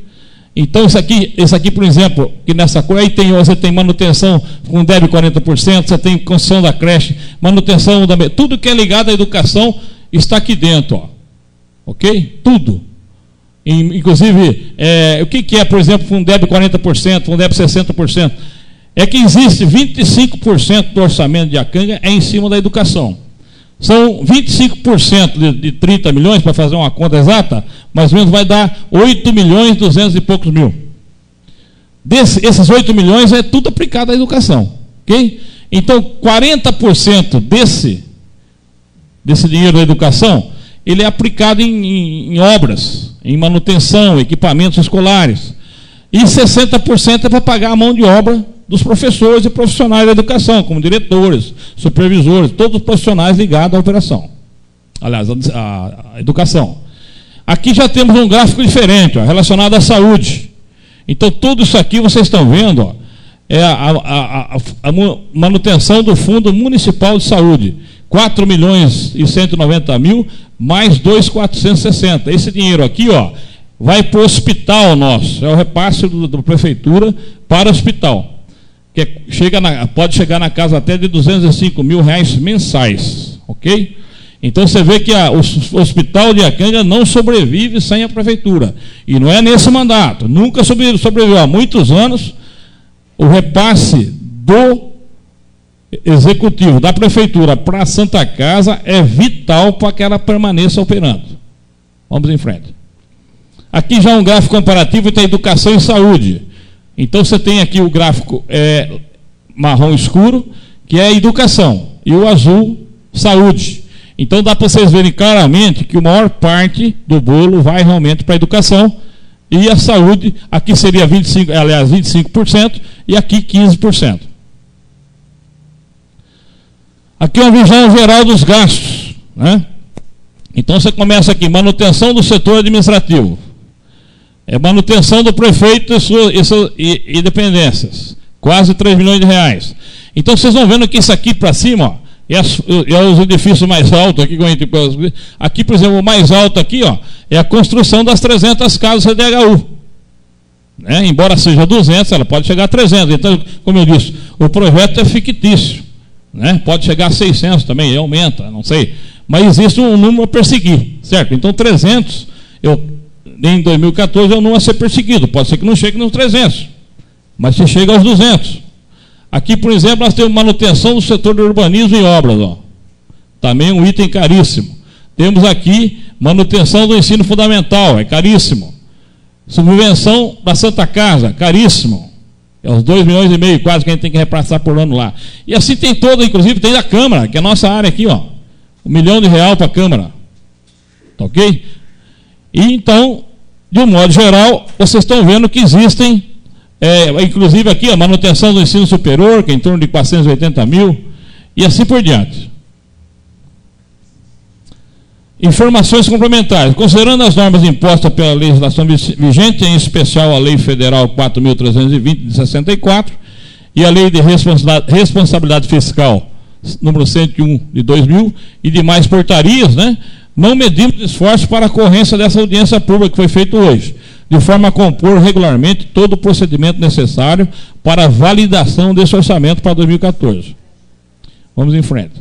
Então, esse aqui, por exemplo, que nessa cor, aí você tem manutenção com débito 40%, você tem construção da creche, manutenção tudo que é ligado à educação está aqui dentro, ó. ok? Tudo. Inclusive, o que é, por exemplo, Fundeb 40%, Fundeb 60%? É que existe 25% do orçamento de Iacanga em cima da educação. São 25% de 30 milhões, para fazer uma conta exata, mais ou menos vai dar 8 milhões e 200 e poucos mil. Esses 8 milhões é tudo aplicado à educação, ok? Então, 40% desse dinheiro da educação, ele é aplicado em obras, em manutenção, equipamentos escolares. E 60% é para pagar a mão de obra dos professores e profissionais da educação, como diretores, supervisores, todos os profissionais ligados à operação. Aliás, à educação. Aqui já temos um gráfico diferente, ó, relacionado à saúde. Então, tudo isso aqui vocês estão vendo, ó, é a manutenção do Fundo Municipal de Saúde. 4 milhões e 190 mil, mais 2.460. Esse dinheiro aqui, ó, vai para o hospital nosso. É o repasse da prefeitura para o hospital. Que pode chegar na casa até de 205 mil reais mensais. Ok? Então você vê que o hospital de Iacanga não sobrevive sem a prefeitura. E não é nesse mandato. Nunca sobreviveu. Há muitos anos, o repasse do executivo, da prefeitura para a Santa Casa é vital para que ela permaneça operando. Vamos em frente. Aqui já um gráfico comparativo entre a educação e saúde. Então você tem aqui o gráfico marrom escuro, que é a educação, e o azul, saúde. Então dá para vocês verem claramente que a maior parte do bolo vai realmente para a educação, e a saúde, aqui seria 25%, e aqui 15%. Aqui é uma visão geral dos gastos, né? Então você começa aqui, manutenção do setor administrativo. É manutenção do prefeito e dependências. Quase 3 milhões de reais. Então vocês vão vendo que isso aqui para cima, ó, é os edifícios mais altos aqui. Aqui, por exemplo, o mais alto aqui, ó, é a construção das 300 casas CDHU. Né? Embora seja 200, ela pode chegar a 300. Então, como eu disse, o projeto é fictício. Né? Pode chegar a 600 também, aumenta, não sei. Mas existe um número a perseguir, certo? Então 300, em 2014 é um número a ser perseguido. Pode ser que não chegue nos 300, mas se chega aos 200. Aqui, por exemplo, nós temos manutenção do setor de urbanismo e obras. Ó. Também um item caríssimo. Temos aqui manutenção do ensino fundamental, é caríssimo. Subvenção da Santa Casa, caríssimo. É os 2 milhões e meio quase que a gente tem que repassar por ano lá. E assim tem todo, inclusive tem da Câmara, que é a nossa área aqui, ó. R$1 milhão para a Câmara. Tá ok? E então, de um modo geral, vocês estão vendo que existem, inclusive aqui, a manutenção do ensino superior, que é em torno de 480 mil, e assim por diante. Informações complementares. Considerando as normas impostas pela legislação vigente, em especial a Lei Federal 4.320 de 64 e a Lei de Responsabilidade Fiscal número 101 de 2000 e demais portarias, né, não medimos esforços para a ocorrência dessa audiência pública que foi feita hoje, de forma a compor regularmente todo o procedimento necessário para a validação desse orçamento para 2014. Vamos em frente.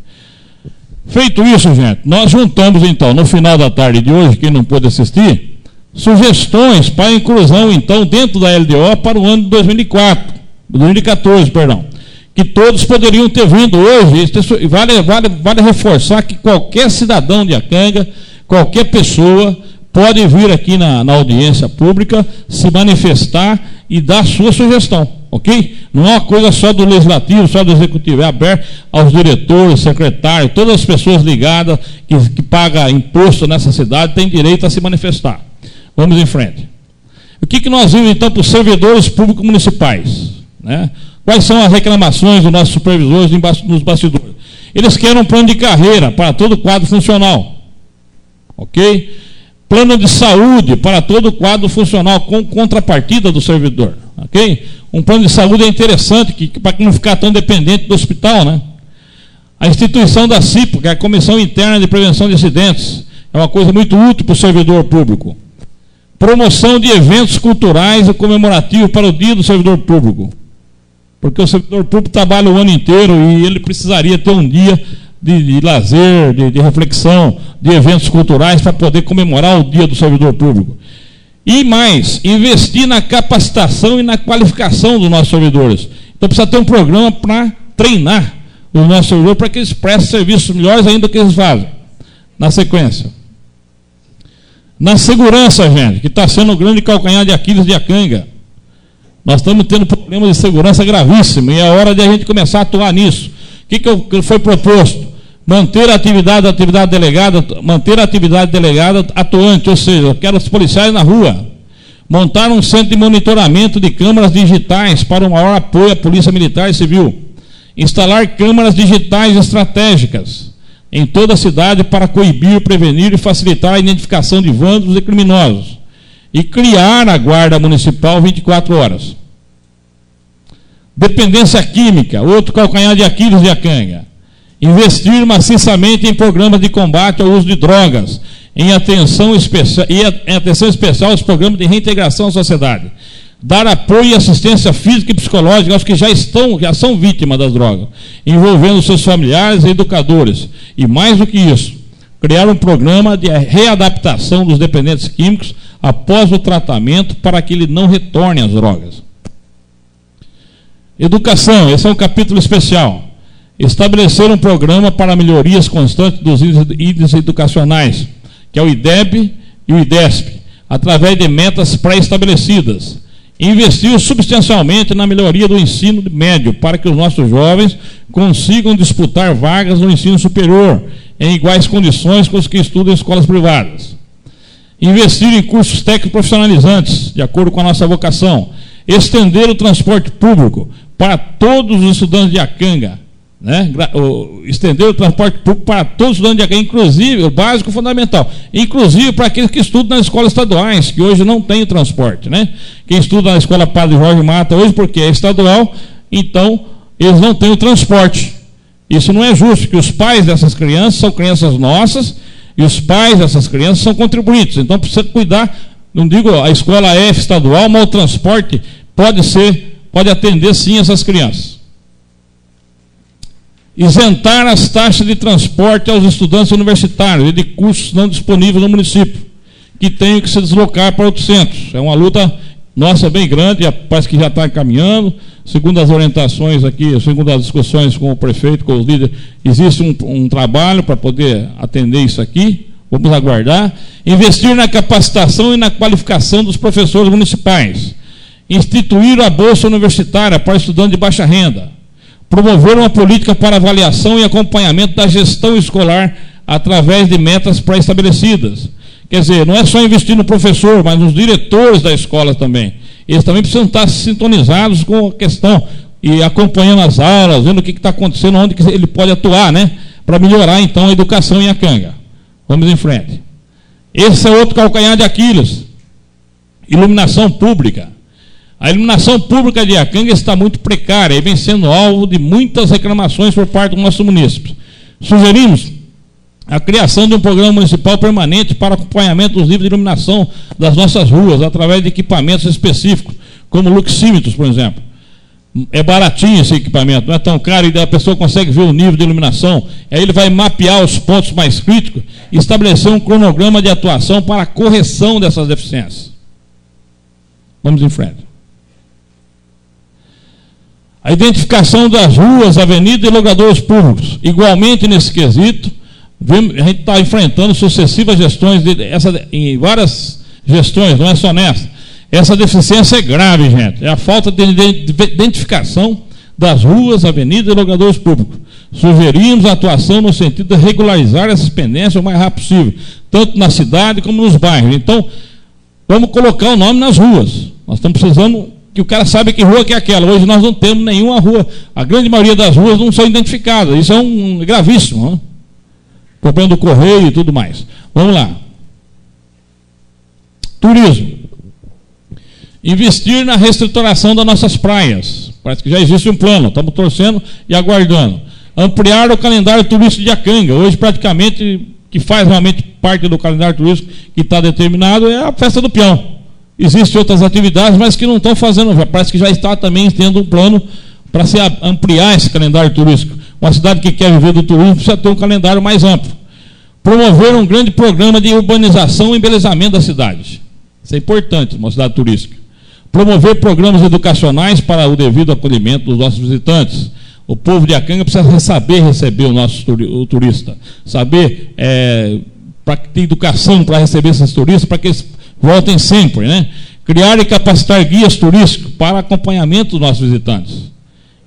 Feito isso, gente, nós juntamos então, no final da tarde de hoje, quem não pôde assistir, sugestões para a inclusão, então, dentro da LDO para o ano de 2014, que todos poderiam ter vindo hoje. Vale reforçar que qualquer cidadão de Iacanga, qualquer pessoa, pode vir aqui na audiência pública, se manifestar e dar sua sugestão. Ok? Não é uma coisa só do legislativo, só do executivo, é aberto aos diretores, secretários, todas as pessoas ligadas que pagam imposto nessa cidade têm direito a se manifestar. Vamos em frente. O que nós vimos então para os servidores públicos municipais? Né? Quais são as reclamações dos nossos supervisores nos bastidores? Eles querem um plano de carreira para todo o quadro funcional. Ok? Plano de saúde para todo o quadro funcional com contrapartida do servidor. Ok? Um plano de saúde é interessante para não ficar tão dependente do hospital, né? A instituição da CIPO, que é a Comissão Interna de Prevenção de Acidentes, é uma coisa muito útil para o servidor público. Promoção de eventos culturais e comemorativos para o Dia do Servidor Público. Porque o servidor público trabalha o ano inteiro e ele precisaria ter um dia de lazer, de reflexão, de eventos culturais para poder comemorar o Dia do Servidor Público. E mais, investir na capacitação e na qualificação dos nossos servidores. Então precisa ter um programa para treinar os nossos servidores para que eles prestem serviços melhores ainda do que eles fazem. Na sequência. Na segurança, gente, que está sendo o grande calcanhar de Aquiles de Iacanga. Nós estamos tendo problemas de segurança gravíssimos e é hora de a gente começar a atuar nisso. O que foi proposto? Manter a atividade delegada atuante, ou seja, eu quero os policiais na rua. Montar um centro de monitoramento de câmaras digitais para um maior apoio à Polícia Militar e Civil. Instalar câmaras digitais estratégicas em toda a cidade para coibir, prevenir e facilitar a identificação de vândalos e criminosos. E criar a Guarda Municipal 24 horas. Dependência química, outro calcanhar de Aquiles de Iacanga. Investir maciçamente em programas de combate ao uso de drogas, em atenção especial aos programas de reintegração à sociedade. Dar apoio e assistência física e psicológica aos que já são vítimas das drogas, envolvendo seus familiares e educadores. E mais do que isso, criar um programa de readaptação dos dependentes químicos após o tratamento para que ele não retorne às drogas. Educação, esse é um capítulo especial. Estabelecer um programa para melhorias constantes dos índices educacionais, que é o IDEB e o IDESP, através de metas pré-estabelecidas. Investir substancialmente na melhoria do ensino médio, para que os nossos jovens consigam disputar vagas no ensino superior, em iguais condições com os que estudam em escolas privadas. Investir em cursos técnicos profissionalizantes, de acordo com a nossa vocação. Estender o transporte público para todos os estudantes de Iacanga, né? Estender o transporte público para todos os estudantes de Iacanga, inclusive, o básico fundamental, inclusive para aqueles que estudam nas escolas estaduais, que hoje não têm transporte, né? Quem estuda na escola Padre Jorge Mata hoje, porque é estadual, então eles não têm o transporte. Isso não é justo, porque os pais dessas crianças são crianças nossas, e os pais dessas crianças são contribuintes, então precisa cuidar. Não digo a escola F estadual, mas o transporte pode atender sim essas crianças. Isentar as taxas de transporte aos estudantes universitários e de cursos não disponíveis no município, que tenham que se deslocar para outros centros. É uma luta nossa bem grande, parece que já está encaminhando. Segundo as orientações aqui, segundo as discussões com o prefeito, com os líderes, existe um trabalho para poder atender isso aqui. Vamos aguardar. Investir na capacitação e na qualificação dos professores municipais. Instituir a bolsa universitária para estudantes de baixa renda. Promover uma política para avaliação e acompanhamento da gestão escolar através de metas pré-estabelecidas. Quer dizer, não é só investir no professor, mas nos diretores da escola também. Eles também precisam estar sintonizados com a questão e acompanhando as aulas, vendo o que está acontecendo, onde que ele pode atuar, né? Para melhorar, então, a educação em Iacanga. Vamos em frente. Esse é outro calcanhar de Aquiles. Iluminação pública. A iluminação pública de Iacanga está muito precária e vem sendo alvo de muitas reclamações por parte dos nossos munícipes. Sugerimos a criação de um programa municipal permanente para acompanhamento dos níveis de iluminação das nossas ruas, através de equipamentos específicos, como luxímetros, por exemplo. É baratinho esse equipamento, não é tão caro, e a pessoa consegue ver o nível de iluminação. Aí ele vai mapear os pontos mais críticos e estabelecer um cronograma de atuação para a correção dessas deficiências. Vamos em frente. A identificação das ruas, avenidas e logradouros públicos. Igualmente nesse quesito, a gente está enfrentando sucessivas gestões, em várias gestões, não é só nessa. Essa deficiência é grave, gente. É a falta de identificação das ruas, avenidas e logradouros públicos. Sugerimos a atuação no sentido de regularizar essas pendências o mais rápido possível, tanto na cidade como nos bairros. Então, vamos colocar o nome nas ruas. Nós estamos precisando que o cara saiba que rua que é aquela. Hoje nós não temos nenhuma rua. A grande maioria das ruas não são identificadas. Isso é gravíssimo, né? Problema do correio e tudo mais. Vamos lá. Turismo. Investir na reestruturação das nossas praias. Parece que já existe um plano, estamos torcendo e aguardando. Ampliar o calendário turístico de Iacanga. Hoje, praticamente, que faz realmente parte do calendário turístico que está determinado é a festa do peão. Existem outras atividades, mas que não estão fazendo. Parece que já está também tendo um plano para se ampliar esse calendário turístico. Uma cidade que quer viver do turismo precisa ter um calendário mais amplo. Promover um grande programa de urbanização e embelezamento da cidade. Isso é importante, uma cidade turística. Promover programas educacionais para o devido acolhimento dos nossos visitantes. O povo de Iacanga precisa saber receber o turista, saber para que tenha educação para receber esses turistas, para que eles voltem sempre, né? Criar e capacitar guias turísticos para acompanhamento dos nossos visitantes.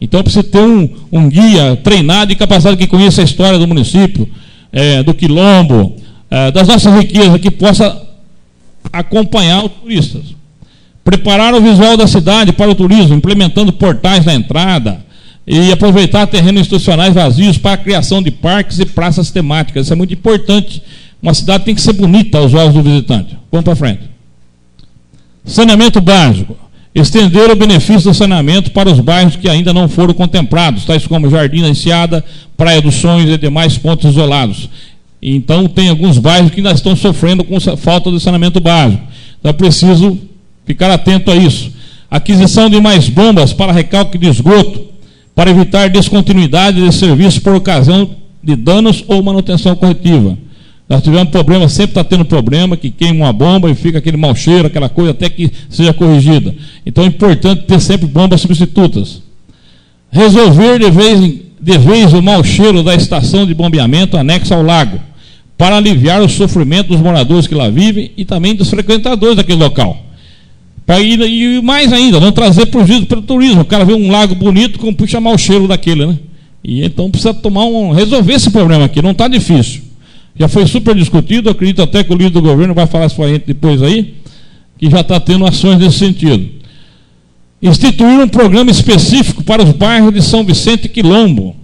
Então precisa ter um guia treinado e capacitado que conheça a história do município, do quilombo, das nossas riquezas, que possa acompanhar os turistas. Preparar o visual da cidade para o turismo, implementando portais na entrada e aproveitar terrenos institucionais vazios para a criação de parques e praças temáticas. Isso é muito importante. Uma cidade tem que ser bonita aos olhos do visitante. Vamos para frente. Saneamento básico. Estender o benefício do saneamento para os bairros que ainda não foram contemplados, tais como Jardim da Enseada, Praia dos Sonhos e demais pontos isolados. Então, tem alguns bairros que ainda estão sofrendo com falta de saneamento básico. Então, é preciso ficar atento a isso. Aquisição de mais bombas para recalque de esgoto, para evitar descontinuidade de serviço por ocasião de danos ou manutenção corretiva. Nós tivemos problema, sempre está tendo problema, que queima uma bomba e fica aquele mau cheiro, aquela coisa, até que seja corrigida. Então é importante ter sempre bombas substitutas. Resolver de vez o mau cheiro da estação de bombeamento anexa ao lago, para aliviar o sofrimento dos moradores que lá vivem e também dos frequentadores daquele local. E mais ainda, não trazer prejuízo para o turismo. O cara vê um lago bonito, como puxa mau cheiro daquele, né? E então precisa resolver esse problema aqui, não está difícil. Já foi super discutido, acredito até que o líder do governo vai falar isso para a gente depois aí, que já está tendo ações nesse sentido. Instituir um programa específico para os bairros de São Vicente e Quilombo.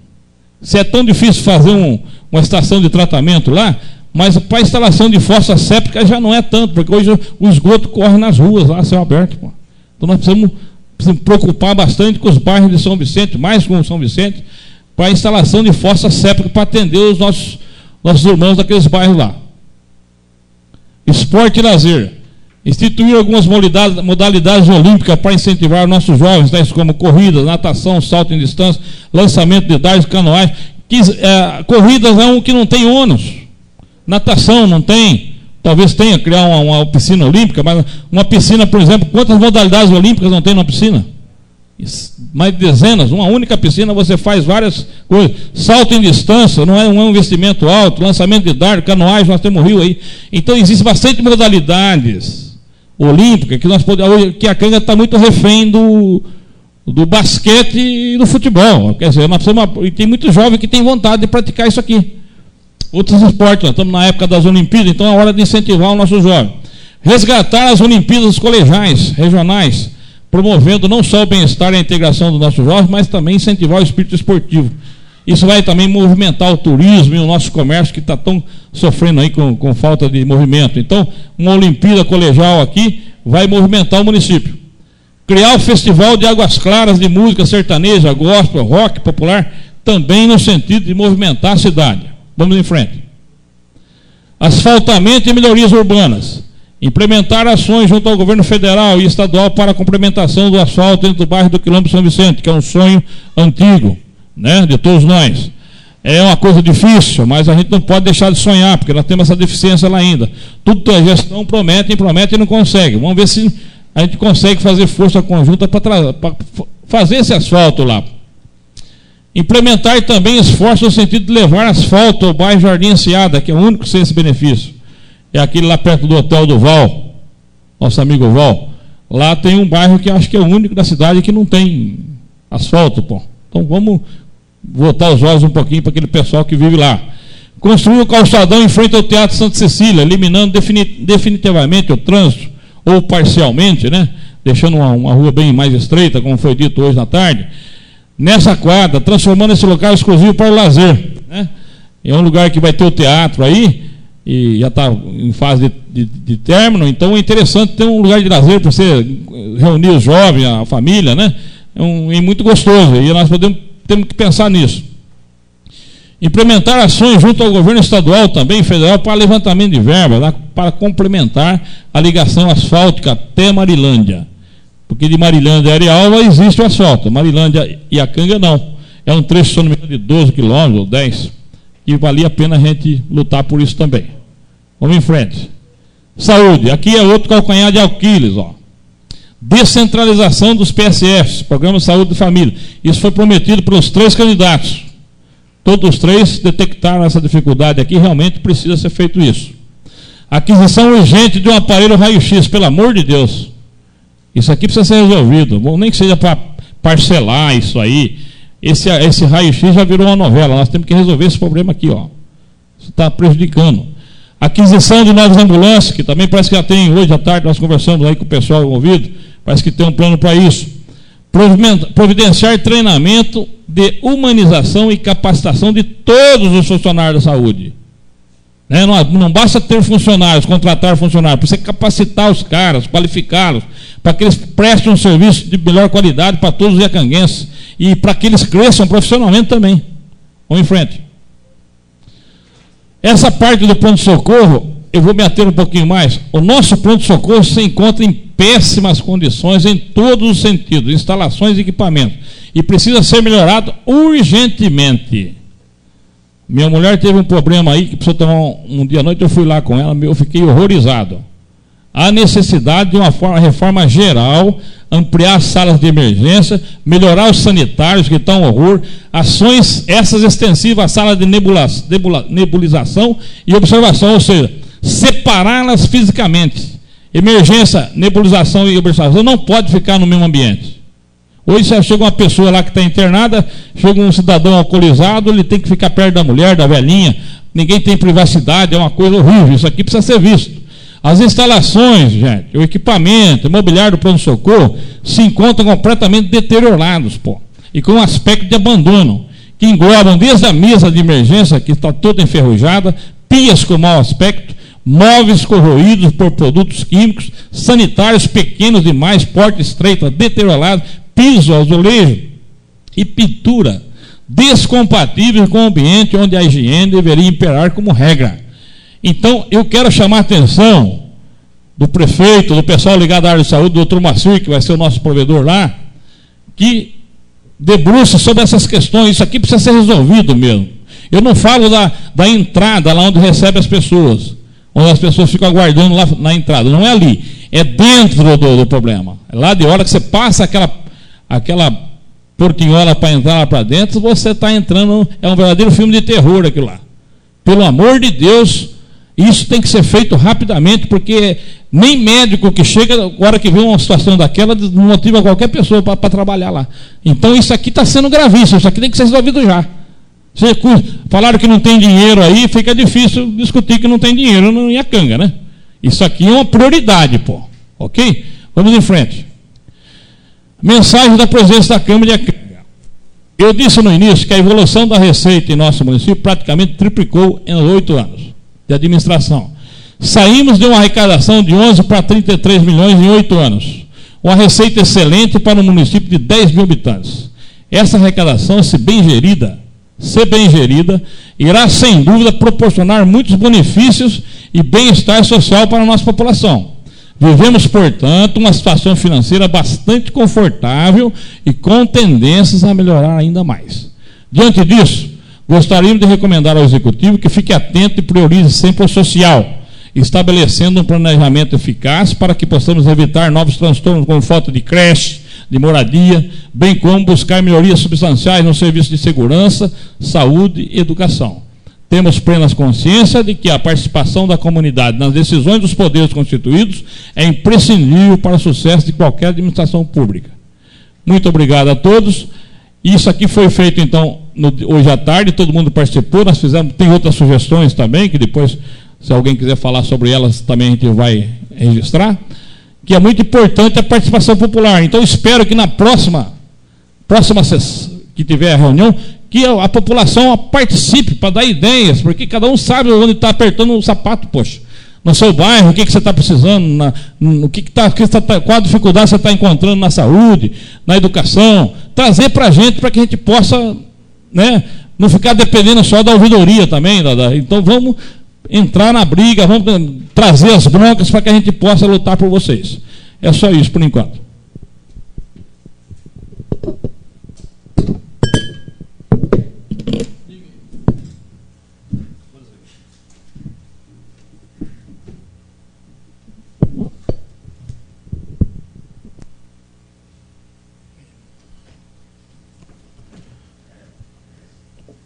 Se é tão difícil fazer uma estação de tratamento lá, mas para a instalação de fossa séptica já não é tanto, porque hoje o esgoto corre nas ruas, lá, céu aberto. Pô. Então nós precisamos preocupar bastante com os bairros de São Vicente, mais com o São Vicente, para a instalação de fossa séptica para atender os nossos irmãos daqueles bairros lá. Esporte e lazer. Instituir algumas modalidades olímpicas para incentivar nossos jovens, tais como corridas, natação, salto em distância, lançamento de dardos, canoagem. Corridas é um que não tem ônus. Natação não tem. Talvez tenha, criar uma piscina olímpica, mas uma piscina, por exemplo, quantas modalidades olímpicas não tem numa piscina? Mais de dezenas. Uma única piscina você faz várias coisas. Salto em distância não é um investimento alto, lançamento de dardo, canoagem, nós temos rio aí. Então existe bastante modalidades olímpicas que nós podemos, que a Iacanga está muito refém do basquete e do futebol. Quer dizer, e tem muitos jovens que têm vontade de praticar isso aqui. Outros esportes, nós estamos na época das Olimpíadas, então é hora de incentivar o nosso jovem. Resgatar as Olimpíadas colegiais, regionais, promovendo não só o bem-estar e a integração dos nossos jovens, mas também incentivar o espírito esportivo. Isso vai também movimentar o turismo e o nosso comércio, que está tão sofrendo aí com falta de movimento. Então, uma Olimpíada colegial aqui vai movimentar o município. Criar o Festival de Águas Claras de música sertaneja, gospel, rock popular, também no sentido de movimentar a cidade. Vamos em frente. Asfaltamento e melhorias urbanas. Implementar ações junto ao governo federal e estadual para a complementação do asfalto dentro do bairro do Quilombo São Vicente, que é um sonho antigo, né, de todos nós. É uma coisa difícil, mas a gente não pode deixar de sonhar, porque nós temos essa deficiência lá ainda. Tudo que a gestão promete e não consegue. Vamos ver se a gente consegue fazer força conjunta para fazer esse asfalto lá. Implementar também esforços no sentido de levar asfalto ao bairro Jardim Enseada, que é o único sem esse benefício. É aquele lá perto do Hotel do Val, nosso amigo Val. Lá tem um bairro que acho que é o único da cidade que não tem asfalto, pô. Então vamos voltar os olhos um pouquinho para aquele pessoal que vive lá. Construir um calçadão em frente ao Teatro Santa Cecília, eliminando definitivamente o trânsito, ou parcialmente, né? Deixando uma rua bem mais estreita, como foi dito hoje na tarde. Nessa quadra, transformando esse local exclusivo para o lazer, né? É um lugar que vai ter o teatro aí, e já está em fase de término, então é interessante ter um lugar de lazer para você reunir os jovens, a família, né? É muito gostoso, e nós temos que pensar nisso. Implementar ações junto ao governo estadual também, federal, para levantamento de verba, para complementar a ligação asfáltica até Marilândia. Porque de Marilândia e Arealva existe o asfalto, Marilândia e Iacanga não. É um trecho, se não me engano, de 12 quilômetros ou 10, e valia a pena a gente lutar por isso também. Vamos em frente. Saúde, aqui é outro calcanhar de Aquiles, ó. Descentralização dos PSFs, Programa de Saúde de Família. Isso foi prometido pelos 3 candidatos. Todos os 3 detectaram essa dificuldade aqui, realmente precisa ser feito isso. Aquisição urgente de um aparelho raio-x, pelo amor de Deus. Isso aqui precisa ser resolvido, nem que seja para parcelar isso aí. Esse raio-x já virou uma novela, nós temos que resolver esse problema aqui, ó. Isso está prejudicando. Aquisição de novas ambulâncias, que também parece que já tem, hoje à tarde nós conversamos aí com o pessoal envolvido, parece que tem um plano para isso. Providenciar treinamento de humanização e capacitação de todos os funcionários da saúde. Né? Não basta ter funcionários, contratar funcionários, precisa capacitar os caras, qualificá-los, para que eles prestem um serviço de melhor qualidade para todos os iacanguenses e para que eles cresçam profissionalmente também. Vamos em frente. Essa parte do pronto-socorro, eu vou me ater um pouquinho mais. O nosso pronto-socorro se encontra em péssimas condições em todos os sentidos, instalações e equipamentos, e precisa ser melhorado urgentemente. Minha mulher teve um problema aí, que precisou tomar um dia à noite, eu fui lá com ela, eu fiquei horrorizado. Há necessidade de uma reforma geral, ampliar as salas de emergência, melhorar os sanitários, que estão um horror, ações essas extensivas à sala de nebulização e observação, ou seja, separá-las fisicamente. Emergência, nebulização e observação não pode ficar no mesmo ambiente. Hoje chega uma pessoa lá que está internada, chega um cidadão alcoolizado, ele tem que ficar perto da mulher, da velhinha, ninguém tem privacidade, é uma coisa horrível, isso aqui precisa ser visto. As instalações, gente, o equipamento, o mobiliário do pronto-socorro se encontram completamente deteriorados, pô, e com um aspecto de abandono, que englobam desde a mesa de emergência, que está toda enferrujada, pias com mau aspecto, móveis corroídos por produtos químicos, sanitários pequenos demais, porta estreita, deteriorado, piso, azulejo e pintura descompatíveis com o ambiente onde a higiene deveria imperar como regra. Então, eu quero chamar a atenção do prefeito, do pessoal ligado à área de saúde, do doutor Macir, que vai ser o nosso provedor lá, que debruça sobre essas questões. Isso aqui precisa ser resolvido mesmo. Eu não falo da entrada, lá onde recebe as pessoas, onde as pessoas ficam aguardando lá na entrada. Não é ali, é dentro do problema. É lá de hora que você passa aquela portinhola para entrar lá para dentro, você está entrando, é um verdadeiro filme de terror aquilo lá. Pelo amor de Deus, isso tem que ser feito rapidamente, porque nem médico que chega, agora que vê uma situação daquela, não motiva qualquer pessoa para trabalhar lá. Então isso aqui está sendo gravíssimo, isso aqui tem que ser resolvido já. Falaram que não tem dinheiro aí, fica difícil discutir que não tem dinheiro no Iacanga, né? Isso aqui é uma prioridade, pô. Ok? Vamos em frente. Mensagem da presidência da Câmara de Iacanga. Eu disse no início que a evolução da receita em nosso município praticamente triplicou em 8 anos de administração. Saímos de uma arrecadação de 11 para 33 milhões em 8 anos. Uma receita excelente para um município de 10 mil habitantes. Essa arrecadação, se bem gerida, irá sem dúvida proporcionar muitos benefícios e bem-estar social para a nossa população. Vivemos, portanto, uma situação financeira bastante confortável e com tendências a melhorar ainda mais. Diante disso, gostaríamos de recomendar ao Executivo que fique atento e priorize sempre o social, estabelecendo um planejamento eficaz para que possamos evitar novos transtornos como falta de creche, de moradia, bem como buscar melhorias substanciais no serviço de segurança, saúde e educação. Temos plena consciência de que a participação da comunidade nas decisões dos poderes constituídos é imprescindível para o sucesso de qualquer administração pública. Muito obrigado a todos. Isso aqui foi feito, então, hoje à tarde, todo mundo participou, nós fizemos, tem outras sugestões também, que depois, se alguém quiser falar sobre elas, também a gente vai registrar, que é muito importante a participação popular. Então, espero que na próxima que tiver a reunião, que a população participe para dar ideias, porque cada um sabe onde está apertando o sapato, poxa. No seu bairro, o que você está precisando, qual a dificuldade você está encontrando na saúde, na educação. Trazer para a gente, para que a gente possa, né, não ficar dependendo só da ouvidoria também. Então vamos entrar na briga, vamos trazer as broncas para que a gente possa lutar por vocês. É só isso por enquanto.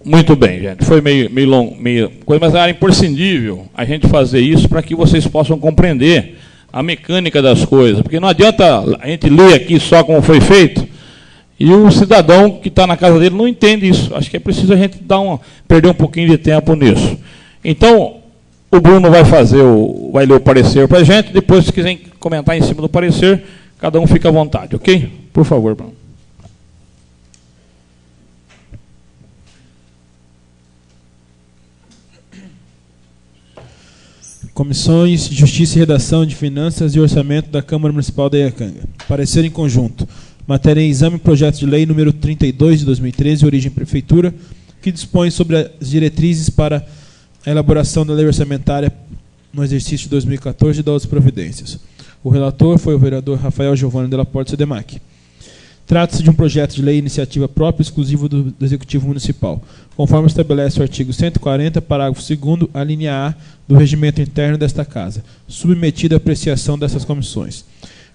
Muito bem, gente. Foi meio longo, meio coisa, mas era imprescindível a gente fazer isso para que vocês possam compreender a mecânica das coisas. Porque não adianta a gente ler aqui só como foi feito e o cidadão que está na casa dele não entende isso. Acho que é preciso a gente perder um pouquinho de tempo nisso. Então, o Bruno vai ler o parecer para a gente. Depois, se quiserem comentar em cima do parecer, cada um fica à vontade, ok? Por favor, Bruno. Comissões de Justiça e Redação de Finanças e Orçamento da Câmara Municipal da Iacanga. Parecer em conjunto. Matéria em exame, projeto de lei número 32 de 2013, origem prefeitura, que dispõe sobre as diretrizes para a elaboração da lei orçamentária no exercício de 2014 e das outras providências. O relator foi o vereador Rafael Giovanni Della Porta Sedemac. Trata-se de um projeto de lei iniciativa própria exclusivo do Executivo Municipal, conforme estabelece o artigo 140, parágrafo 2º, a linha A do regimento interno desta Casa, submetido à apreciação dessas comissões.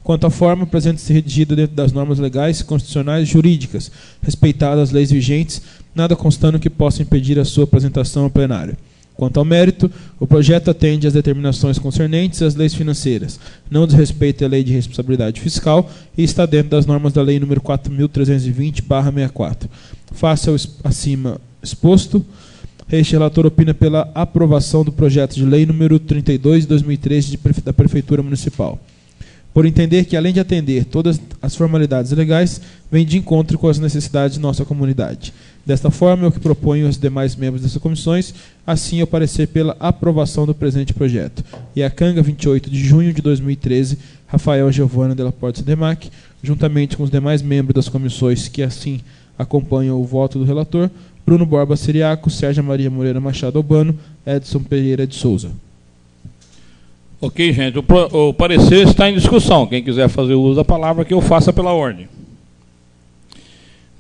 Quanto à forma, apresenta-se redigida dentro das normas legais, constitucionais e jurídicas, respeitadas as leis vigentes, nada constando que possa impedir a sua apresentação ao plenário. Quanto ao mérito, o projeto atende às determinações concernentes às leis financeiras, não desrespeita a lei de responsabilidade fiscal e está dentro das normas da lei nº 4.320/64. Face ao acima exposto, este relator opina pela aprovação do projeto de lei número 32 de 2013 da Prefeitura Municipal, por entender que, além de atender todas as formalidades legais, vem de encontro com as necessidades de nossa comunidade. Desta forma, é o que proponho aos demais membros dessas comissões, assim eu parecer pela aprovação do presente projeto. Iacanga, 28 de junho de 2013, Rafael Giovanni Della Porta Sedemac, juntamente com os demais membros das comissões que assim acompanham o voto do relator, Bruno Borba Siriaco, Sérgia Maria Moreira Machado Albano, Edson Pereira de Souza. Ok, gente. O parecer está em discussão. Quem quiser fazer uso da palavra, que eu faça pela ordem.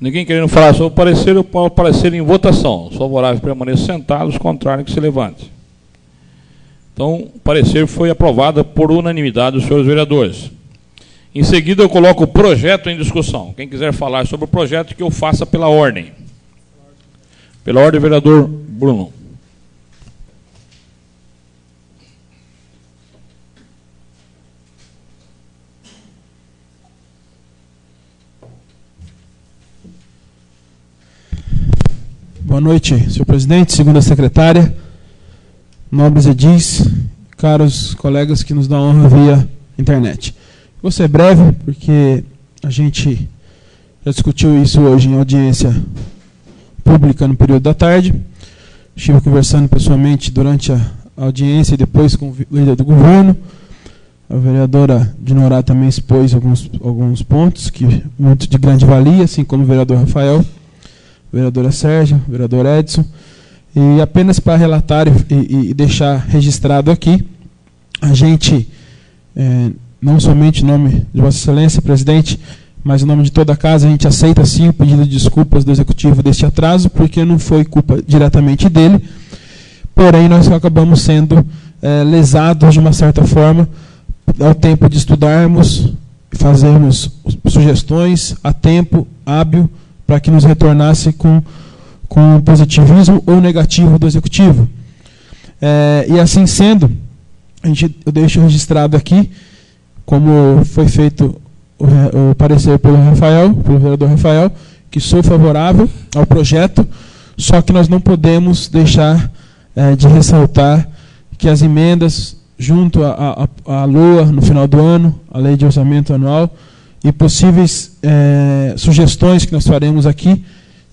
Ninguém querendo falar sobre o parecer, eu posso parecer em votação. Os favoráveis permaneçam sentados, os contrários que se levante. Então, o parecer foi aprovado por unanimidade dos senhores vereadores. Em seguida, eu coloco o projeto em discussão. Quem quiser falar sobre o projeto, que eu faça pela ordem. Pela ordem, vereador Bruno. Boa noite, senhor presidente, segunda secretária, nobres edis, caros colegas que nos dão honra via internet. Vou ser breve, porque a gente já discutiu isso hoje em audiência pública no período da tarde. Estive conversando pessoalmente durante a audiência e depois com o líder do governo. A vereadora Dinorá também expôs alguns pontos que muito de grande valia, assim como o vereador Rafael, vereadora Sérgia, vereador Edson, e apenas para relatar e deixar registrado aqui, a gente, não somente em nome de Vossa Excelência, presidente, mas em nome de toda a casa, a gente aceita sim o pedido de desculpas do Executivo deste atraso, porque não foi culpa diretamente dele, porém nós acabamos sendo lesados de uma certa forma, ao tempo de estudarmos, fazermos sugestões a tempo hábil, para que nos retornasse com positivismo ou negativo do Executivo. E assim sendo, eu deixo registrado aqui, como foi feito o parecer pelo vereador Rafael, que sou favorável ao projeto, só que nós não podemos deixar de ressaltar que as emendas junto à LOA no final do ano, a Lei de Orçamento Anual, e possíveis sugestões que nós faremos aqui,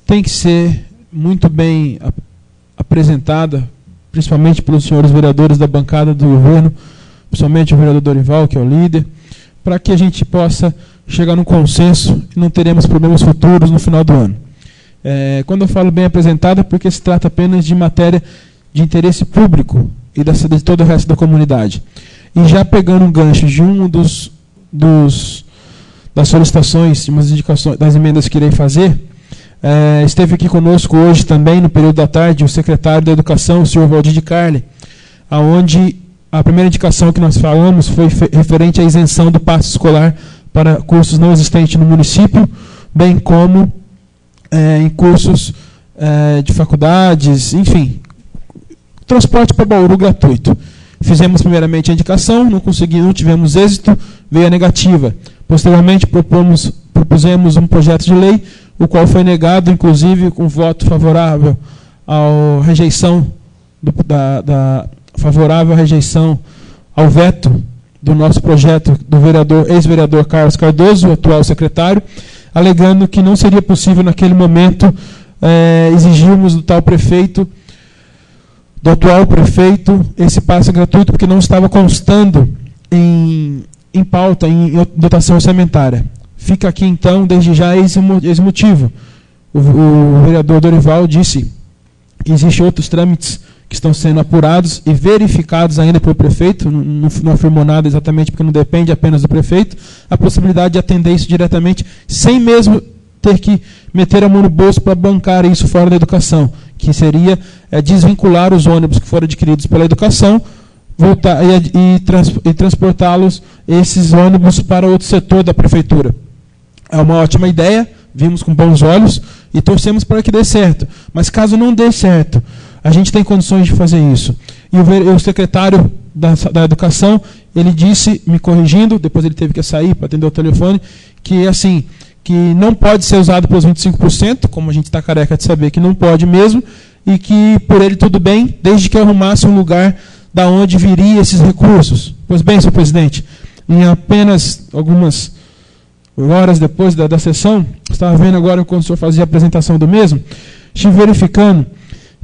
tem que ser muito bem apresentada, principalmente pelos senhores vereadores da bancada do governo, principalmente o vereador Dorival, que é o líder, para que a gente possa chegar num consenso e não teremos problemas futuros no final do ano. Quando eu falo bem apresentada, porque se trata apenas de matéria de interesse público e de todo o resto da comunidade. E já pegando um gancho de um das solicitações, de umas indicações, das emendas que irei fazer, esteve aqui conosco hoje também, no período da tarde, o secretário da Educação, o senhor Valdir de Carli, onde a primeira indicação que nós falamos foi referente à isenção do passe escolar para cursos não existentes no município, bem como em cursos de faculdades, enfim, transporte para Bauru gratuito. Fizemos primeiramente a indicação, não tivemos êxito, veio a negativa. Posteriormente propusemos um projeto de lei, o qual foi negado, inclusive com voto favorável à rejeição favorável à rejeição ao veto do nosso projeto do ex-vereador Carlos Cardoso, o atual secretário, alegando que não seria possível naquele momento exigirmos do atual prefeito, esse passe gratuito, porque não estava constando em pauta, em dotação orçamentária. Fica aqui, então, desde já, esse motivo. O vereador Dorival disse que existem outros trâmites que estão sendo apurados e verificados ainda pelo prefeito, não afirmou nada exatamente porque não depende apenas do prefeito, a possibilidade de atender isso diretamente, sem mesmo ter que meter a mão no bolso para bancar isso fora da educação, que seria desvincular os ônibus que foram adquiridos pela educação, voltar e transportá-los, esses ônibus, para outro setor da prefeitura. É uma ótima ideia, vimos com bons olhos e torcemos para que dê certo. Mas caso não dê certo, a gente tem condições de fazer isso. E o secretário da Educação, ele disse, me corrigindo, depois ele teve que sair para atender o telefone, que assim, que não pode ser usado pelos 25%, como a gente está careca de saber que não pode mesmo, e que por ele tudo bem, desde que eu arrumasse um lugar da onde viria esses recursos. Pois bem, senhor presidente, em apenas algumas horas depois da sessão, estava vendo agora quando o senhor fazia a apresentação do mesmo, estive verificando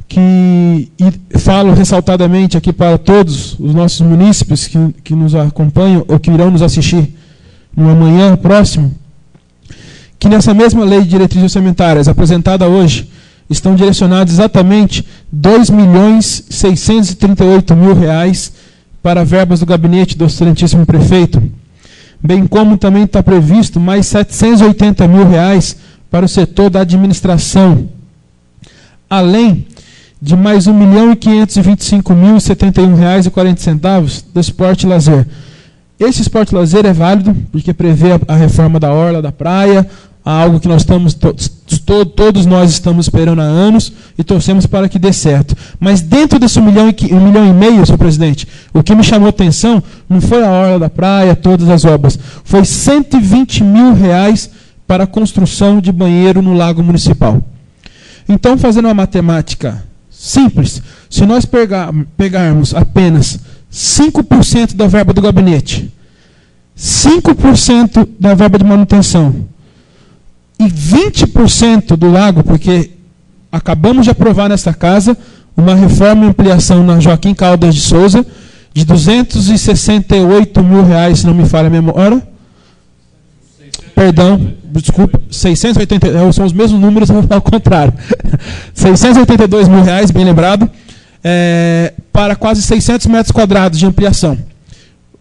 que, e falo ressaltadamente aqui para todos os nossos munícipes que nos acompanham ou que irão nos assistir no amanhã próximo, que nessa mesma lei de diretrizes orçamentárias apresentada hoje, estão direcionados exatamente R$2.638.000 para verbas do gabinete do excelentíssimo prefeito, bem como também está previsto mais R$780.000 para o setor da administração, além de mais R$1.525.071,40 do esporte e lazer. Esse esporte e lazer é válido, porque prevê a reforma da orla da praia, algo que nós todos nós estamos esperando há anos e torcemos para que dê certo. Mas dentro desse 1,5 milhão, senhor presidente, o que me chamou a atenção não foi a orla da praia, todas as obras, foi R$120.000 para a construção de banheiro no lago municipal. Então, fazendo uma matemática simples, se nós pegarmos apenas 5% da verba do gabinete, 5% da verba de manutenção e 20% do lago, porque acabamos de aprovar nesta casa uma reforma e ampliação na Joaquim Caldas de Souza de R$268.000, se não me falha a memória. Perdão, desculpa, 680, são os mesmos números ao contrário. R$682.000, bem lembrado, para quase 600 metros quadrados de ampliação,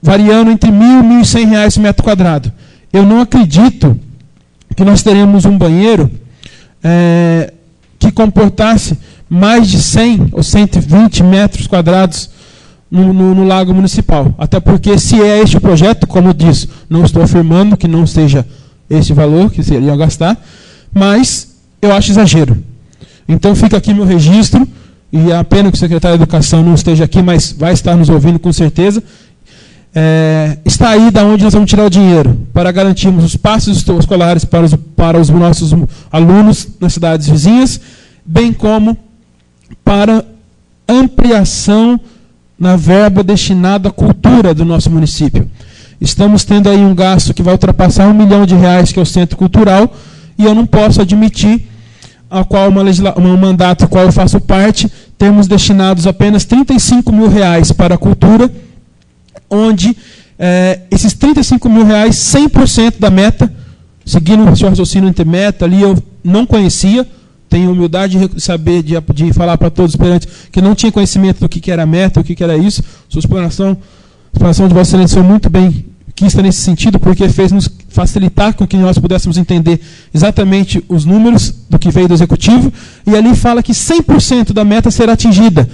variando entre R$1.000 e R$1.100 metro quadrado. Eu não acredito que nós teremos um banheiro que comportasse mais de 100 ou 120 metros quadrados no lago municipal. Até porque, se é este o projeto, como eu disse, não estou afirmando que não seja este valor que seriam gastar, mas eu acho exagero. Então fica aqui meu registro, e é a pena que o secretário de Educação não esteja aqui, mas vai estar nos ouvindo com certeza. Está aí da onde nós vamos tirar o dinheiro para garantirmos os passos escolares para os nossos alunos nas cidades vizinhas, bem como para ampliação na verba destinada à cultura do nosso município. Estamos tendo aí um gasto que vai ultrapassar R$1 milhão, que é o Centro Cultural, e eu não posso admitir, um mandato ao qual eu faço parte, temos destinados apenas R$35.000 para a cultura, onde esses R$35.000, 100% da meta, seguindo o seu raciocínio entre meta, ali eu não conhecia, tenho humildade de saber, de falar para todos os perante que não tinha conhecimento do que era meta, o que era isso. Sua explanação de Vossa Excelência foi muito bem quista nesse sentido, porque fez nos facilitar com que nós pudéssemos entender exatamente os números do que veio do Executivo, e ali fala que 100% da meta será atingida,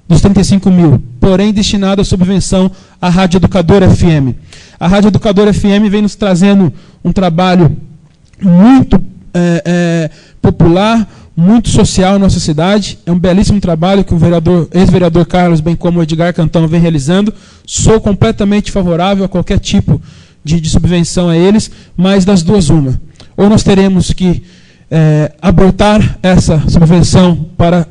dos 35 mil, porém destinado à subvenção à Rádio Educadora FM. A Rádio Educadora FM vem nos trazendo um trabalho muito popular, muito social na nossa cidade. É um belíssimo trabalho que o ex-vereador Carlos, bem como o Edgar Cantão, vem realizando. Sou completamente favorável a qualquer tipo de subvenção a eles, mas das duas uma. Ou nós teremos que abortar essa subvenção para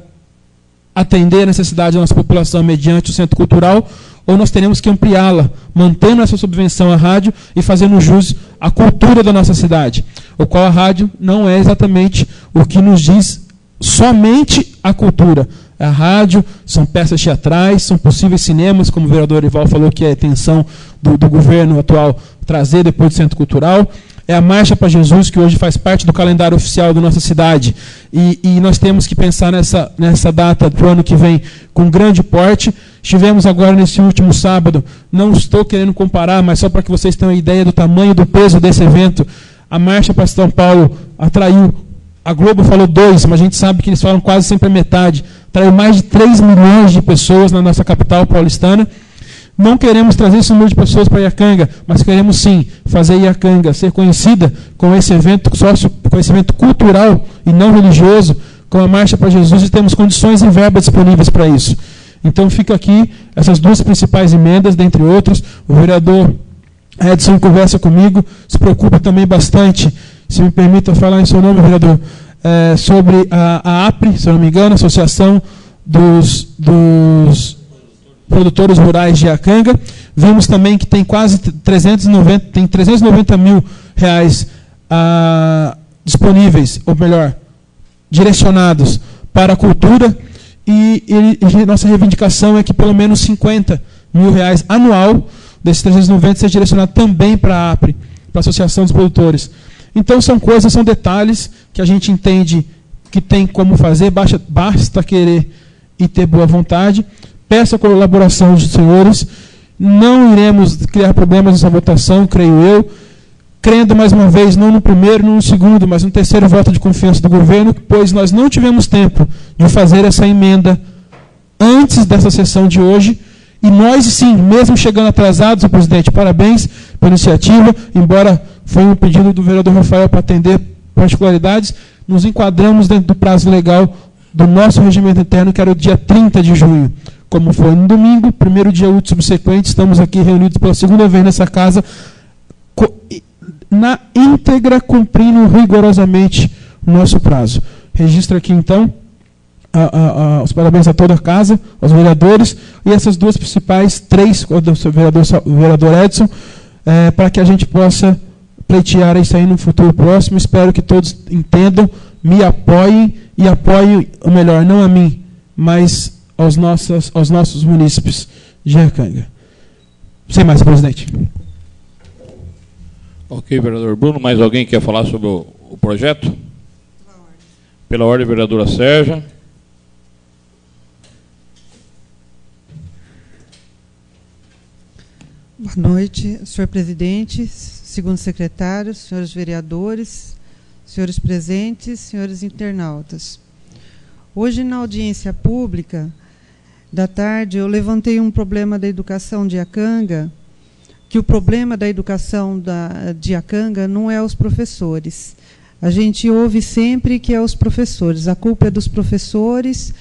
atender a necessidade da nossa população mediante o centro cultural, ou nós teremos que ampliá-la, mantendo essa subvenção à rádio e fazendo jus à cultura da nossa cidade, o qual a rádio não é exatamente o que nos diz somente a cultura. A rádio são peças teatrais, são possíveis cinemas, como o vereador Ival falou, que é a intenção do governo atual trazer depois do centro cultural. É a Marcha para Jesus, que hoje faz parte do calendário oficial da nossa cidade. E nós temos que pensar nessa data do ano que vem com grande porte. Estivemos agora nesse último sábado, não estou querendo comparar, mas só para que vocês tenham uma ideia do tamanho do peso desse evento. A Marcha para São Paulo atraiu, a Globo falou 2, mas a gente sabe que eles falam quase sempre a metade. Atraiu mais de 3 milhões de pessoas na nossa capital paulistana. Não queremos trazer esse número de pessoas para Iacanga, mas queremos sim fazer Iacanga ser conhecida com esse evento cultural e não religioso, com a Marcha para Jesus, e temos condições e verba disponíveis para isso. Então fica aqui essas duas principais emendas, dentre outras. O vereador Edson conversa comigo, se preocupa também bastante, se me permita falar em seu nome, vereador, sobre a APRE, se eu não me engano, Associação dos Produtores Rurais de Iacanga. Vimos também que tem quase 390 mil reais disponíveis, ou melhor, direcionados para a cultura, e nossa reivindicação é que pelo menos 50 mil reais anual desses 390 seja direcionado também para a APRE, para a Associação dos Produtores. Então são coisas, são detalhes que a gente entende que tem como fazer, basta querer e ter boa vontade. Peço a colaboração dos senhores, não iremos criar problemas nessa votação, creio eu, crendo mais uma vez, não no primeiro, não no segundo, mas no terceiro voto de confiança do governo, pois nós não tivemos tempo de fazer essa emenda antes dessa sessão de hoje, e nós, sim, mesmo chegando atrasados, senhor presidente, parabéns pela iniciativa, embora foi um pedido do vereador Rafael para atender particularidades, nos enquadramos dentro do prazo legal do nosso regimento interno, que era o dia 30 de junho. Como foi no domingo, primeiro dia útil subsequente, estamos aqui reunidos pela segunda vez nessa casa, na íntegra, cumprindo rigorosamente o nosso prazo. Registro aqui, então, os parabéns a toda a casa, aos vereadores, e essas duas principais, três, o vereador Edson, para que a gente possa pleitear isso aí no futuro próximo. Espero que todos entendam, me apoiem, e apoiem, ou melhor, não a mim, mas aos nossos munícipes de Iacanga. Sem mais, presidente. Ok, vereador Bruno. Mais alguém quer falar sobre o projeto? Pela ordem, vereadora Sérgia. Boa noite, senhor presidente, segundo secretário, senhores vereadores, senhores presentes, senhores internautas. Hoje, na audiência pública da tarde, eu levantei um problema da educação de Iacanga, que o problema da educação de Iacanga não é os professores. A gente ouve sempre que é os professores. A culpa é dos professores,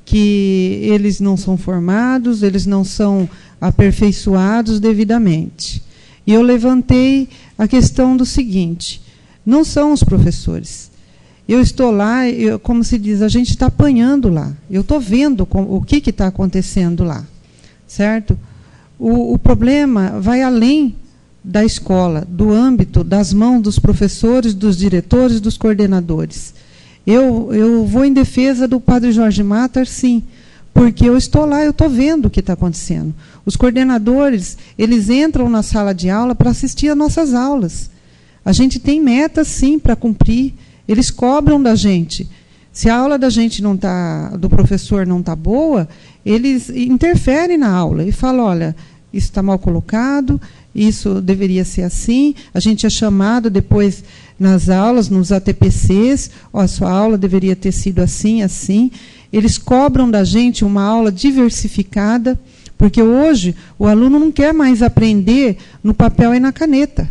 que eles não são formados, eles não são aperfeiçoados devidamente. E eu levantei a questão do seguinte: não são os professores. Eu estou lá, como se diz, a gente está apanhando lá. Eu estou vendo o que está acontecendo lá, certo? O problema vai além da escola, do âmbito, das mãos dos professores, dos diretores, dos coordenadores. Eu vou em defesa do padre Jorge Matar, sim, porque eu estou lá, eu estou vendo o que está acontecendo. Os coordenadores, eles entram na sala de aula para assistir às nossas aulas. A gente tem metas, sim, para cumprir. Eles cobram da gente. Se a aula da gente não tá, do professor não está boa, eles interferem na aula e falam: olha, isso está mal colocado, isso deveria ser assim. A gente é chamado depois nas aulas, nos ATPCs, a sua aula deveria ter sido assim, assim. Eles cobram da gente uma aula diversificada, porque hoje o aluno não quer mais aprender no papel e na caneta.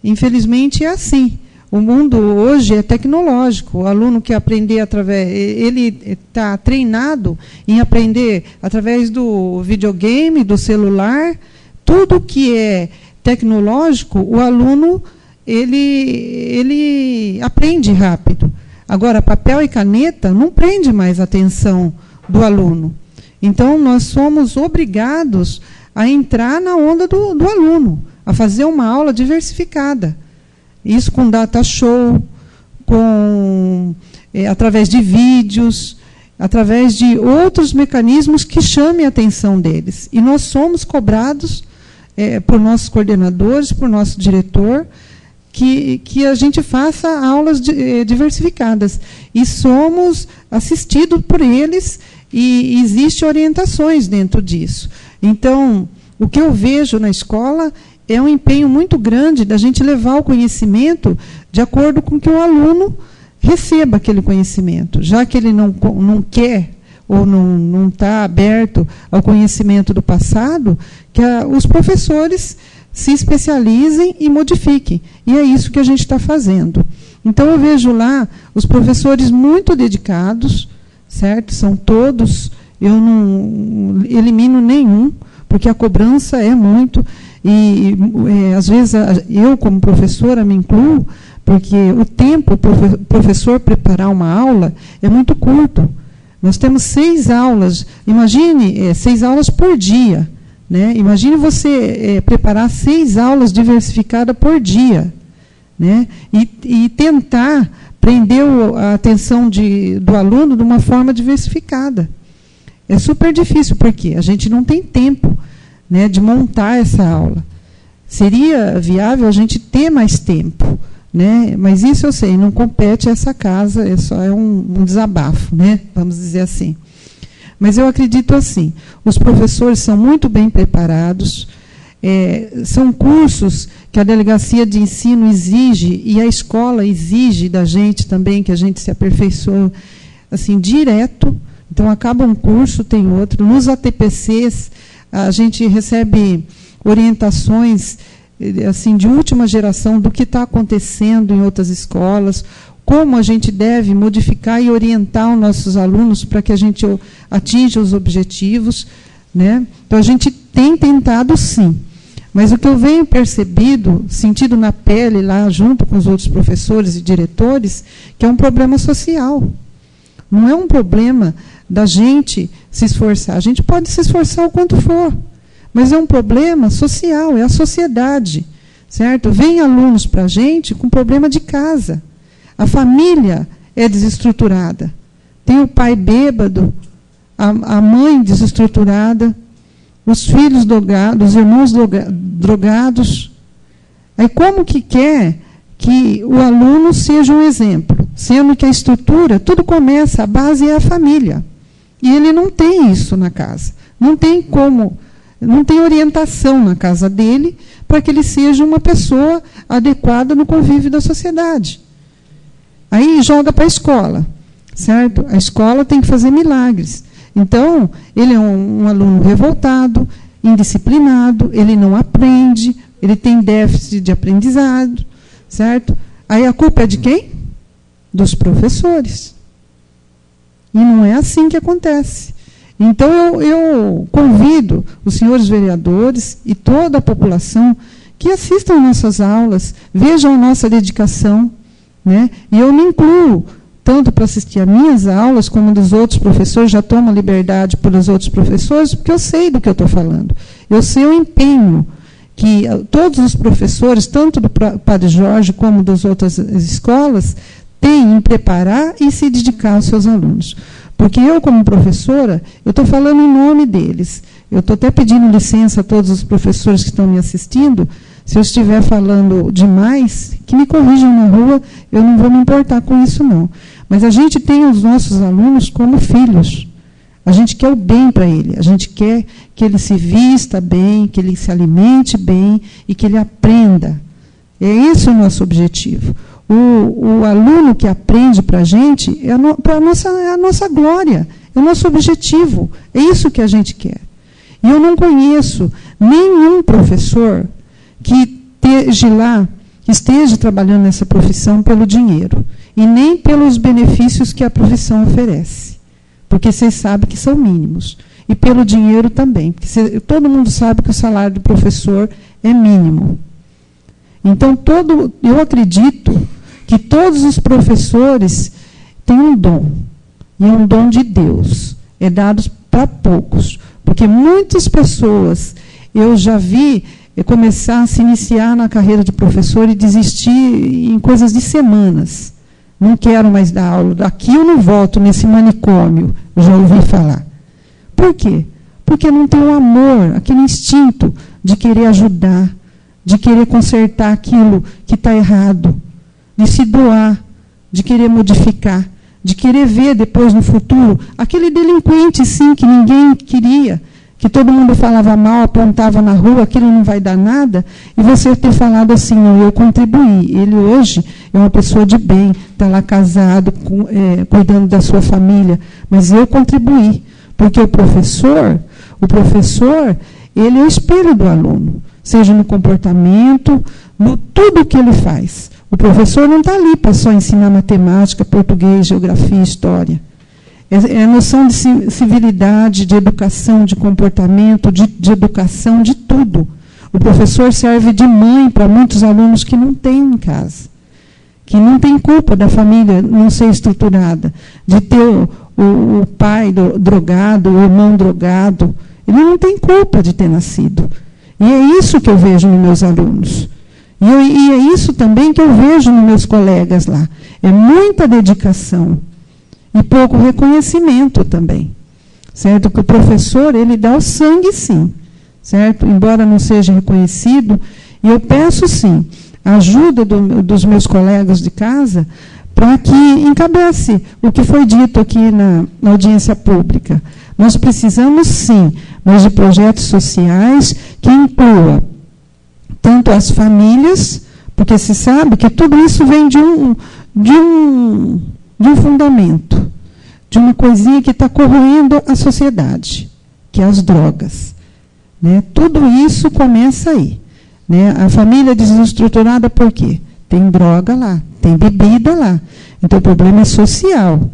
Infelizmente é assim. O mundo hoje é tecnológico. O aluno que aprender ele está treinado em aprender através do videogame, do celular, tudo que é tecnológico, o aluno ele aprende rápido. Agora, papel e caneta não prende mais a atenção do aluno. Então, nós somos obrigados a entrar na onda do aluno, a fazer uma aula diversificada. Isso com data show, através de vídeos, através de outros mecanismos que chamem a atenção deles. E nós somos cobrados por nossos coordenadores, por nosso diretor, que a gente faça aulas diversificadas. E somos assistidos por eles e existem orientações dentro disso. Então, o que eu vejo na escola é um empenho muito grande da gente levar o conhecimento de acordo com que o aluno receba aquele conhecimento. Já que ele não quer ou não está aberto ao conhecimento do passado, que os professores se especializem e modifiquem. E é isso que a gente está fazendo. Então, eu vejo lá os professores muito dedicados, certo? São todos, eu não elimino nenhum, porque a cobrança é muito, e às vezes eu, como professora, me incluo, porque o tempo para o professor preparar uma aula é muito curto. Nós temos 6 aulas, imagine, 6 aulas por dia. Né? Imagine você preparar 6 aulas diversificadas por dia, né? E tentar prender a atenção do aluno de uma forma diversificada. É super difícil, porque a gente não tem tempo, né, de montar essa aula. Seria viável a gente ter mais tempo, né? Mas isso eu sei, não compete a essa casa, é um desabafo, né? Vamos dizer assim. Mas eu acredito assim, os professores são muito bem preparados, são cursos que a Delegacia de Ensino exige, e a escola exige da gente também, que a gente se aperfeiçoe assim, direto. Então, acaba um curso, tem outro. Nos ATPCs, a gente recebe orientações assim, de última geração do que está acontecendo em outras escolas, como a gente deve modificar e orientar os nossos alunos para que a gente atinja os objetivos, né? Então, a gente tem tentado, sim. Mas o que eu venho sentido na pele, lá junto com os outros professores e diretores, que é um problema social. Não é um problema da gente se esforçar. A gente pode se esforçar o quanto for, mas é um problema social, é a sociedade, certo? Vem alunos para a gente com problema de casa. A família é desestruturada. Tem o pai bêbado, a mãe desestruturada, os filhos drogados, os irmãos drogados. Aí como que quer que o aluno seja um exemplo? Sendo que a estrutura, tudo começa, a base é a família. E ele não tem isso na casa. Não tem como, não tem orientação na casa dele para que ele seja uma pessoa adequada no convívio da sociedade. Aí joga para a escola, certo? A escola tem que fazer milagres. Então, ele é um aluno revoltado, indisciplinado, ele não aprende, ele tem déficit de aprendizado, certo? Aí a culpa é de quem? Dos professores. E não é assim que acontece. Então, eu convido os senhores vereadores e toda a população que assistam nossas aulas, vejam a nossa dedicação, né? E eu me incluo tanto para assistir a minhas aulas, como dos outros professores, já tomo liberdade pelos outros professores, porque eu sei do que eu estou falando. Eu sei o empenho que todos os professores, tanto do Padre Jorge como das outras escolas, têm em preparar e se dedicar aos seus alunos. Porque eu, como professora, eu estou falando em nome deles. Eu estou até pedindo licença a todos os professores que estão me assistindo. Se eu estiver falando demais, que me corrijam na rua, eu não vou me importar com isso, não. Mas a gente tem os nossos alunos como filhos. A gente quer o bem para ele. A gente quer que ele se vista bem, que ele se alimente bem e que ele aprenda. É esse o nosso objetivo. O aluno que aprende para a gente é a nossa glória, é o nosso objetivo. É isso que a gente quer. E eu não conheço nenhum professor que esteja lá que esteja trabalhando nessa profissão pelo dinheiro, e nem pelos benefícios que a profissão oferece, porque vocês sabem que são mínimos, e pelo dinheiro também, porque todo mundo sabe que o salário do professor é mínimo. Então, eu acredito que todos os professores têm um dom, e é um dom de Deus, é dado para poucos, porque muitas pessoas eu já vi começar a se iniciar na carreira de professor e desistir em coisas de semanas. Não quero mais dar aula, daqui eu não volto nesse manicômio, eu já ouvi falar. Por quê? Porque não tem o amor, aquele instinto de querer ajudar, de querer consertar aquilo que está errado, de se doar, de querer modificar, de querer ver depois no futuro aquele delinquente, sim, que ninguém queria, que todo mundo falava mal, apontava na rua, aquilo não vai dar nada, e você ter falado assim, não, eu contribuí. Ele hoje é uma pessoa de bem, está lá casado, cuidando da sua família, mas eu contribuí, porque o professor, ele é o espelho do aluno, seja no comportamento, no tudo que ele faz. O professor não está ali para só ensinar matemática, português, geografia, história. É a noção de civilidade, de educação, de comportamento, de educação, de tudo. O professor serve de mãe para muitos alunos que não têm em casa, que não tem culpa da família não ser estruturada, de ter o pai drogado, o irmão drogado. Ele não tem culpa de ter nascido. E é isso que eu vejo nos meus alunos. E é isso também que eu vejo nos meus colegas lá. É muita dedicação. E pouco reconhecimento também, certo? Que o professor, ele dá o sangue, sim, certo? Embora não seja reconhecido, e eu peço, sim, a ajuda dos meus colegas de casa para que encabece o que foi dito aqui na audiência pública. Nós precisamos, sim, mas de projetos sociais que incluam tanto as famílias, porque se sabe que tudo isso vem de um fundamento, de uma coisinha que está corroendo a sociedade, que é as drogas. Né? Tudo isso começa aí. Né? A família desestruturada por quê? Tem droga lá, tem bebida lá. Então, o problema é social,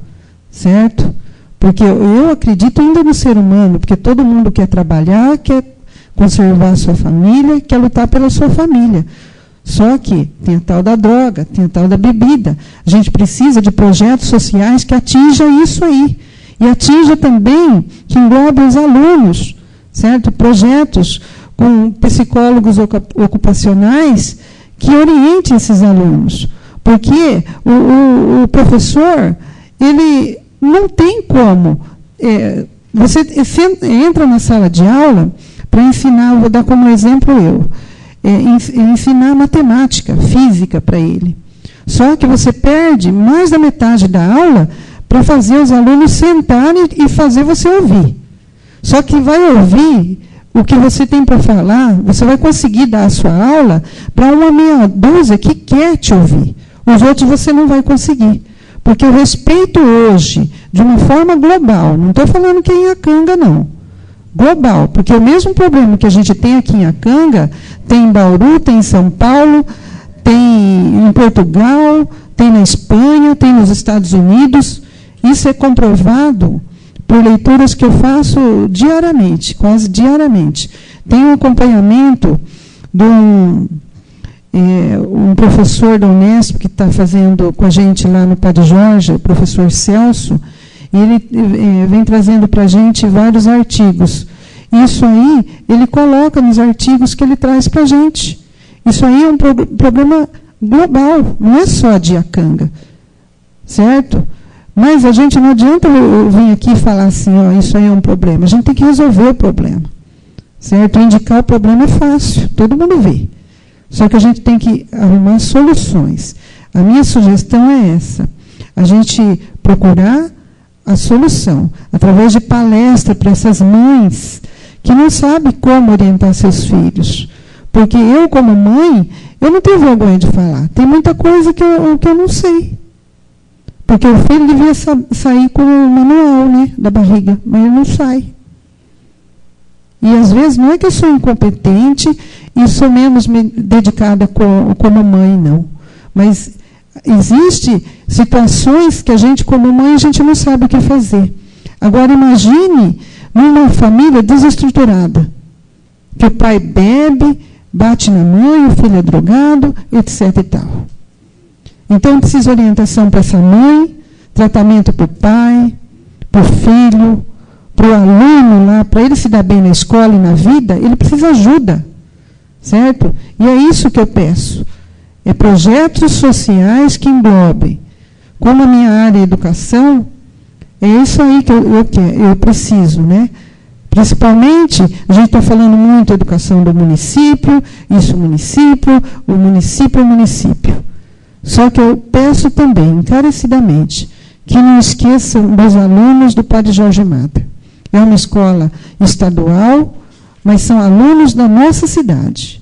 certo? Porque eu acredito ainda no ser humano, porque todo mundo quer trabalhar, quer conservar a sua família, quer lutar pela sua família. Só que tem a tal da droga, tem a tal da bebida. A gente precisa de projetos sociais que atinjam isso aí. E atinja também, que englobe os alunos, certo? Projetos com psicólogos ocupacionais que orientem esses alunos. Porque o professor, ele não tem como. Você entra na sala de aula para ensinar, vou dar como exemplo eu, ensinar matemática, física para ele. Só que você perde mais da metade da aula para fazer os alunos sentarem e fazer você ouvir. Só que vai ouvir o que você tem para falar, você vai conseguir dar a sua aula para uma meia dúzia que quer te ouvir. Os outros você não vai conseguir. Porque o respeito hoje, de uma forma global, não estou falando que é em Iacanga, não. Global, porque o mesmo problema que a gente tem aqui em Iacanga, tem em Bauru, tem em São Paulo, tem em Portugal, tem na Espanha, tem nos Estados Unidos. Isso é comprovado por leituras que eu faço diariamente, quase diariamente. Tem um acompanhamento de um professor da Unesp que está fazendo com a gente lá no Padre Jorge, o professor Celso, e ele vem trazendo para a gente vários artigos. Isso aí, ele coloca nos artigos que ele traz para a gente. Isso aí é um problema global, não é só de Iacanga, certo? Mas a gente não adianta eu vir aqui e falar assim, ó, isso aí é um problema. A gente tem que resolver o problema, certo? Indicar o problema é fácil, todo mundo vê. Só que a gente tem que arrumar soluções. A minha sugestão é essa, a gente procurar a solução, através de palestra para essas mães que não sabem como orientar seus filhos. Porque eu, como mãe, eu não tenho vergonha de falar. Tem muita coisa que eu não sei. Porque o filho devia sair com o manual, né, da barriga, mas ele não sai. E, às vezes, não é que eu sou incompetente e sou menos dedicada como mãe, não. Mas existe situações que a gente, como mãe, a gente não sabe o que fazer. Agora, imagine numa família desestruturada, que o pai bebe, bate na mãe, o filho é drogado, etc. e tal. Então, precisa orientação para essa mãe, tratamento para o pai, para o filho, para o aluno lá, para ele se dar bem na escola e na vida, ele precisa de ajuda, certo? E é isso que eu peço. É projetos sociais que englobem. Como a minha área é educação, é isso aí que eu preciso, né? Principalmente, a gente está falando muito educação do município, isso município, o município é o município. Só que eu peço também, encarecidamente, que não esqueçam dos alunos do Padre Jorge Mata. É uma escola estadual, mas são alunos da nossa cidade.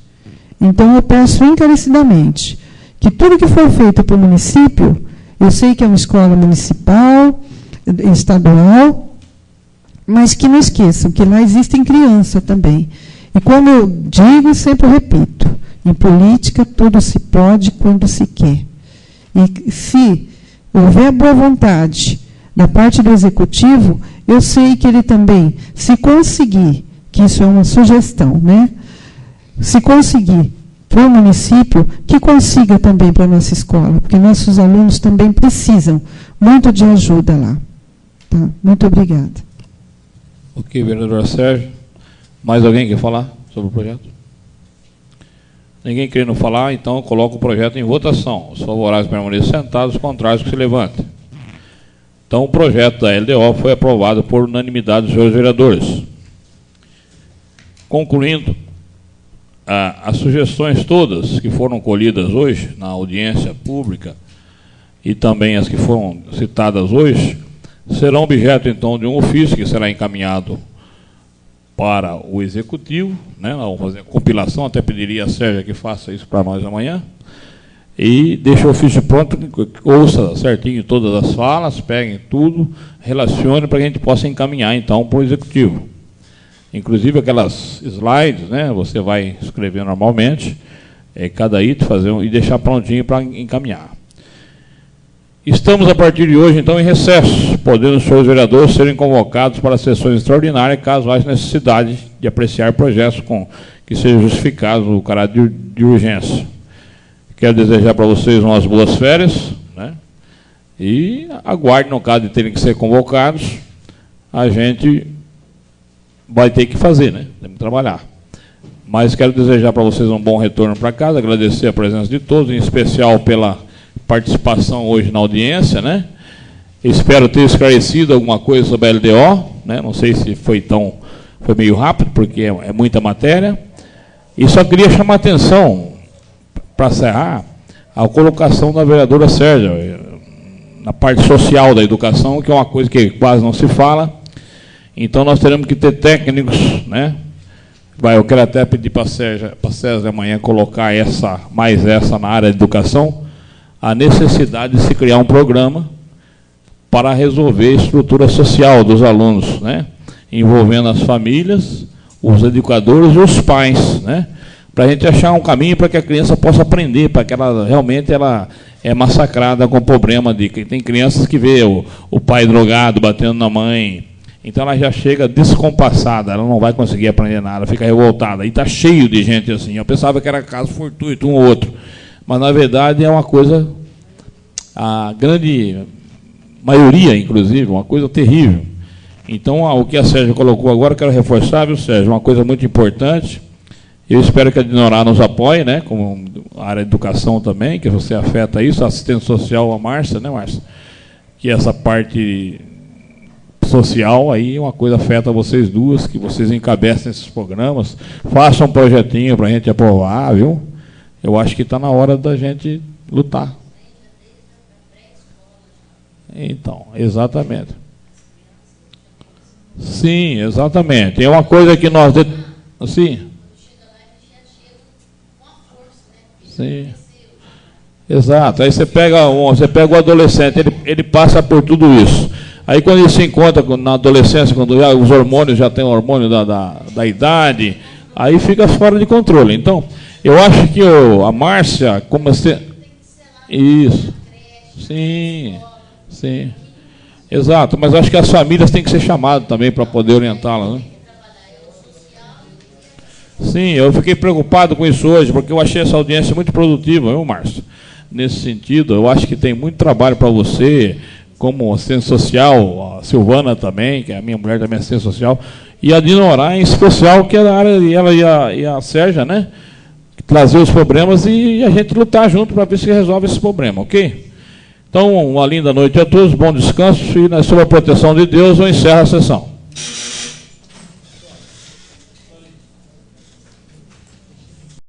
Então, eu peço encarecidamente que tudo que for feito para o município, eu sei que é uma escola municipal, estadual, mas que não esqueçam que lá existem crianças também. E como eu digo e sempre repito, em política tudo se pode quando se quer. E se houver boa vontade da parte do executivo, eu sei que ele também, se conseguir, que isso é uma sugestão, né? Se conseguir para o município, que consiga também para a nossa escola, porque nossos alunos também precisam muito de ajuda lá. Tá? Muito obrigada. Ok, vereador Sérgio. Mais alguém quer falar sobre o projeto? Ninguém querendo falar, então eu coloco o projeto em votação. Os favoráveis permaneçam sentados, os contrários que se levantem. Então o projeto da LDO foi aprovado por unanimidade dos senhores vereadores. Concluindo, as sugestões todas que foram colhidas hoje na audiência pública e também as que foram citadas hoje, serão objeto, então, de um ofício que será encaminhado para o Executivo, né? Vamos fazer a compilação, até pediria a Sérgio que faça isso para nós amanhã, e deixe o ofício pronto, ouça certinho todas as falas, peguem tudo, relacione para que a gente possa encaminhar, então, para o Executivo. Inclusive aquelas slides, né? Você vai escrever normalmente, cada item, e deixar prontinho para encaminhar. Estamos, a partir de hoje, então, em recesso, podendo os senhores vereadores serem convocados para sessões extraordinárias, caso haja necessidade de apreciar projetos que sejam justificados no caráter de urgência. Quero desejar para vocês umas boas férias, né? E aguarde, no caso de terem que ser convocados, a gente vai ter que fazer, né? Temos que trabalhar. Mas quero desejar para vocês um bom retorno para casa, agradecer a presença de todos, em especial pela participação hoje na audiência, né? Espero ter esclarecido alguma coisa sobre a LDO, né? Não sei se foi meio rápido, porque é muita matéria. E só queria chamar a atenção, para encerrar, a colocação da vereadora Sérgio, na parte social da educação, que é uma coisa que quase não se fala. Então nós teremos que ter técnicos, né? Eu quero até pedir para a César amanhã colocar mais essa na área de educação, a necessidade de se criar um programa para resolver a estrutura social dos alunos, né? Envolvendo as famílias, os educadores e os pais, né? Para a gente achar um caminho para que a criança possa aprender, para que ela realmente é massacrada com o problema de que tem crianças que vê o pai drogado batendo na mãe, então ela já chega descompassada, ela não vai conseguir aprender nada, fica revoltada. E está cheio de gente assim. Eu pensava que era caso fortuito um ou outro, mas na verdade é uma coisa, a grande maioria, inclusive, uma coisa terrível. Então, o que a Sérgio colocou agora, eu quero reforçar, viu, Sérgio, uma coisa muito importante. Eu espero que a Dinorá nos apoie, né, como a área de educação também, que você afeta isso, a assistente social, a Márcia, né, Márcia? Que essa parte social aí, uma coisa afeta vocês duas, que vocês encabecem esses programas, façam um projetinho para a gente aprovar, viu? Eu acho que está na hora da gente lutar. Então, exatamente. Sim, exatamente. É uma coisa que nós... Sim. Sim. Exato. Aí você pega o adolescente, ele passa por tudo isso. Aí quando ele se encontra na adolescência, quando os hormônios já tem o hormônio da idade, aí fica fora de controle. Então, eu acho que a Márcia, como você... Isso. Sim, sim. Exato, mas acho que as famílias têm que ser chamadas também para poder orientá-las, né? Sim, eu fiquei preocupado com isso hoje, porque eu achei essa audiência muito produtiva, viu, Márcio? Nesse sentido, eu acho que tem muito trabalho para você, como assistente social, a Silvana também, que é a minha mulher também é assistente social, e a Dinorá em especial, que é da área, ela e a Sérgia, né? Trazer os problemas e a gente lutar junto para ver se resolve esse problema, ok? Então, uma linda noite a todos, bom descanso e, sob a proteção de Deus, eu encerro a sessão.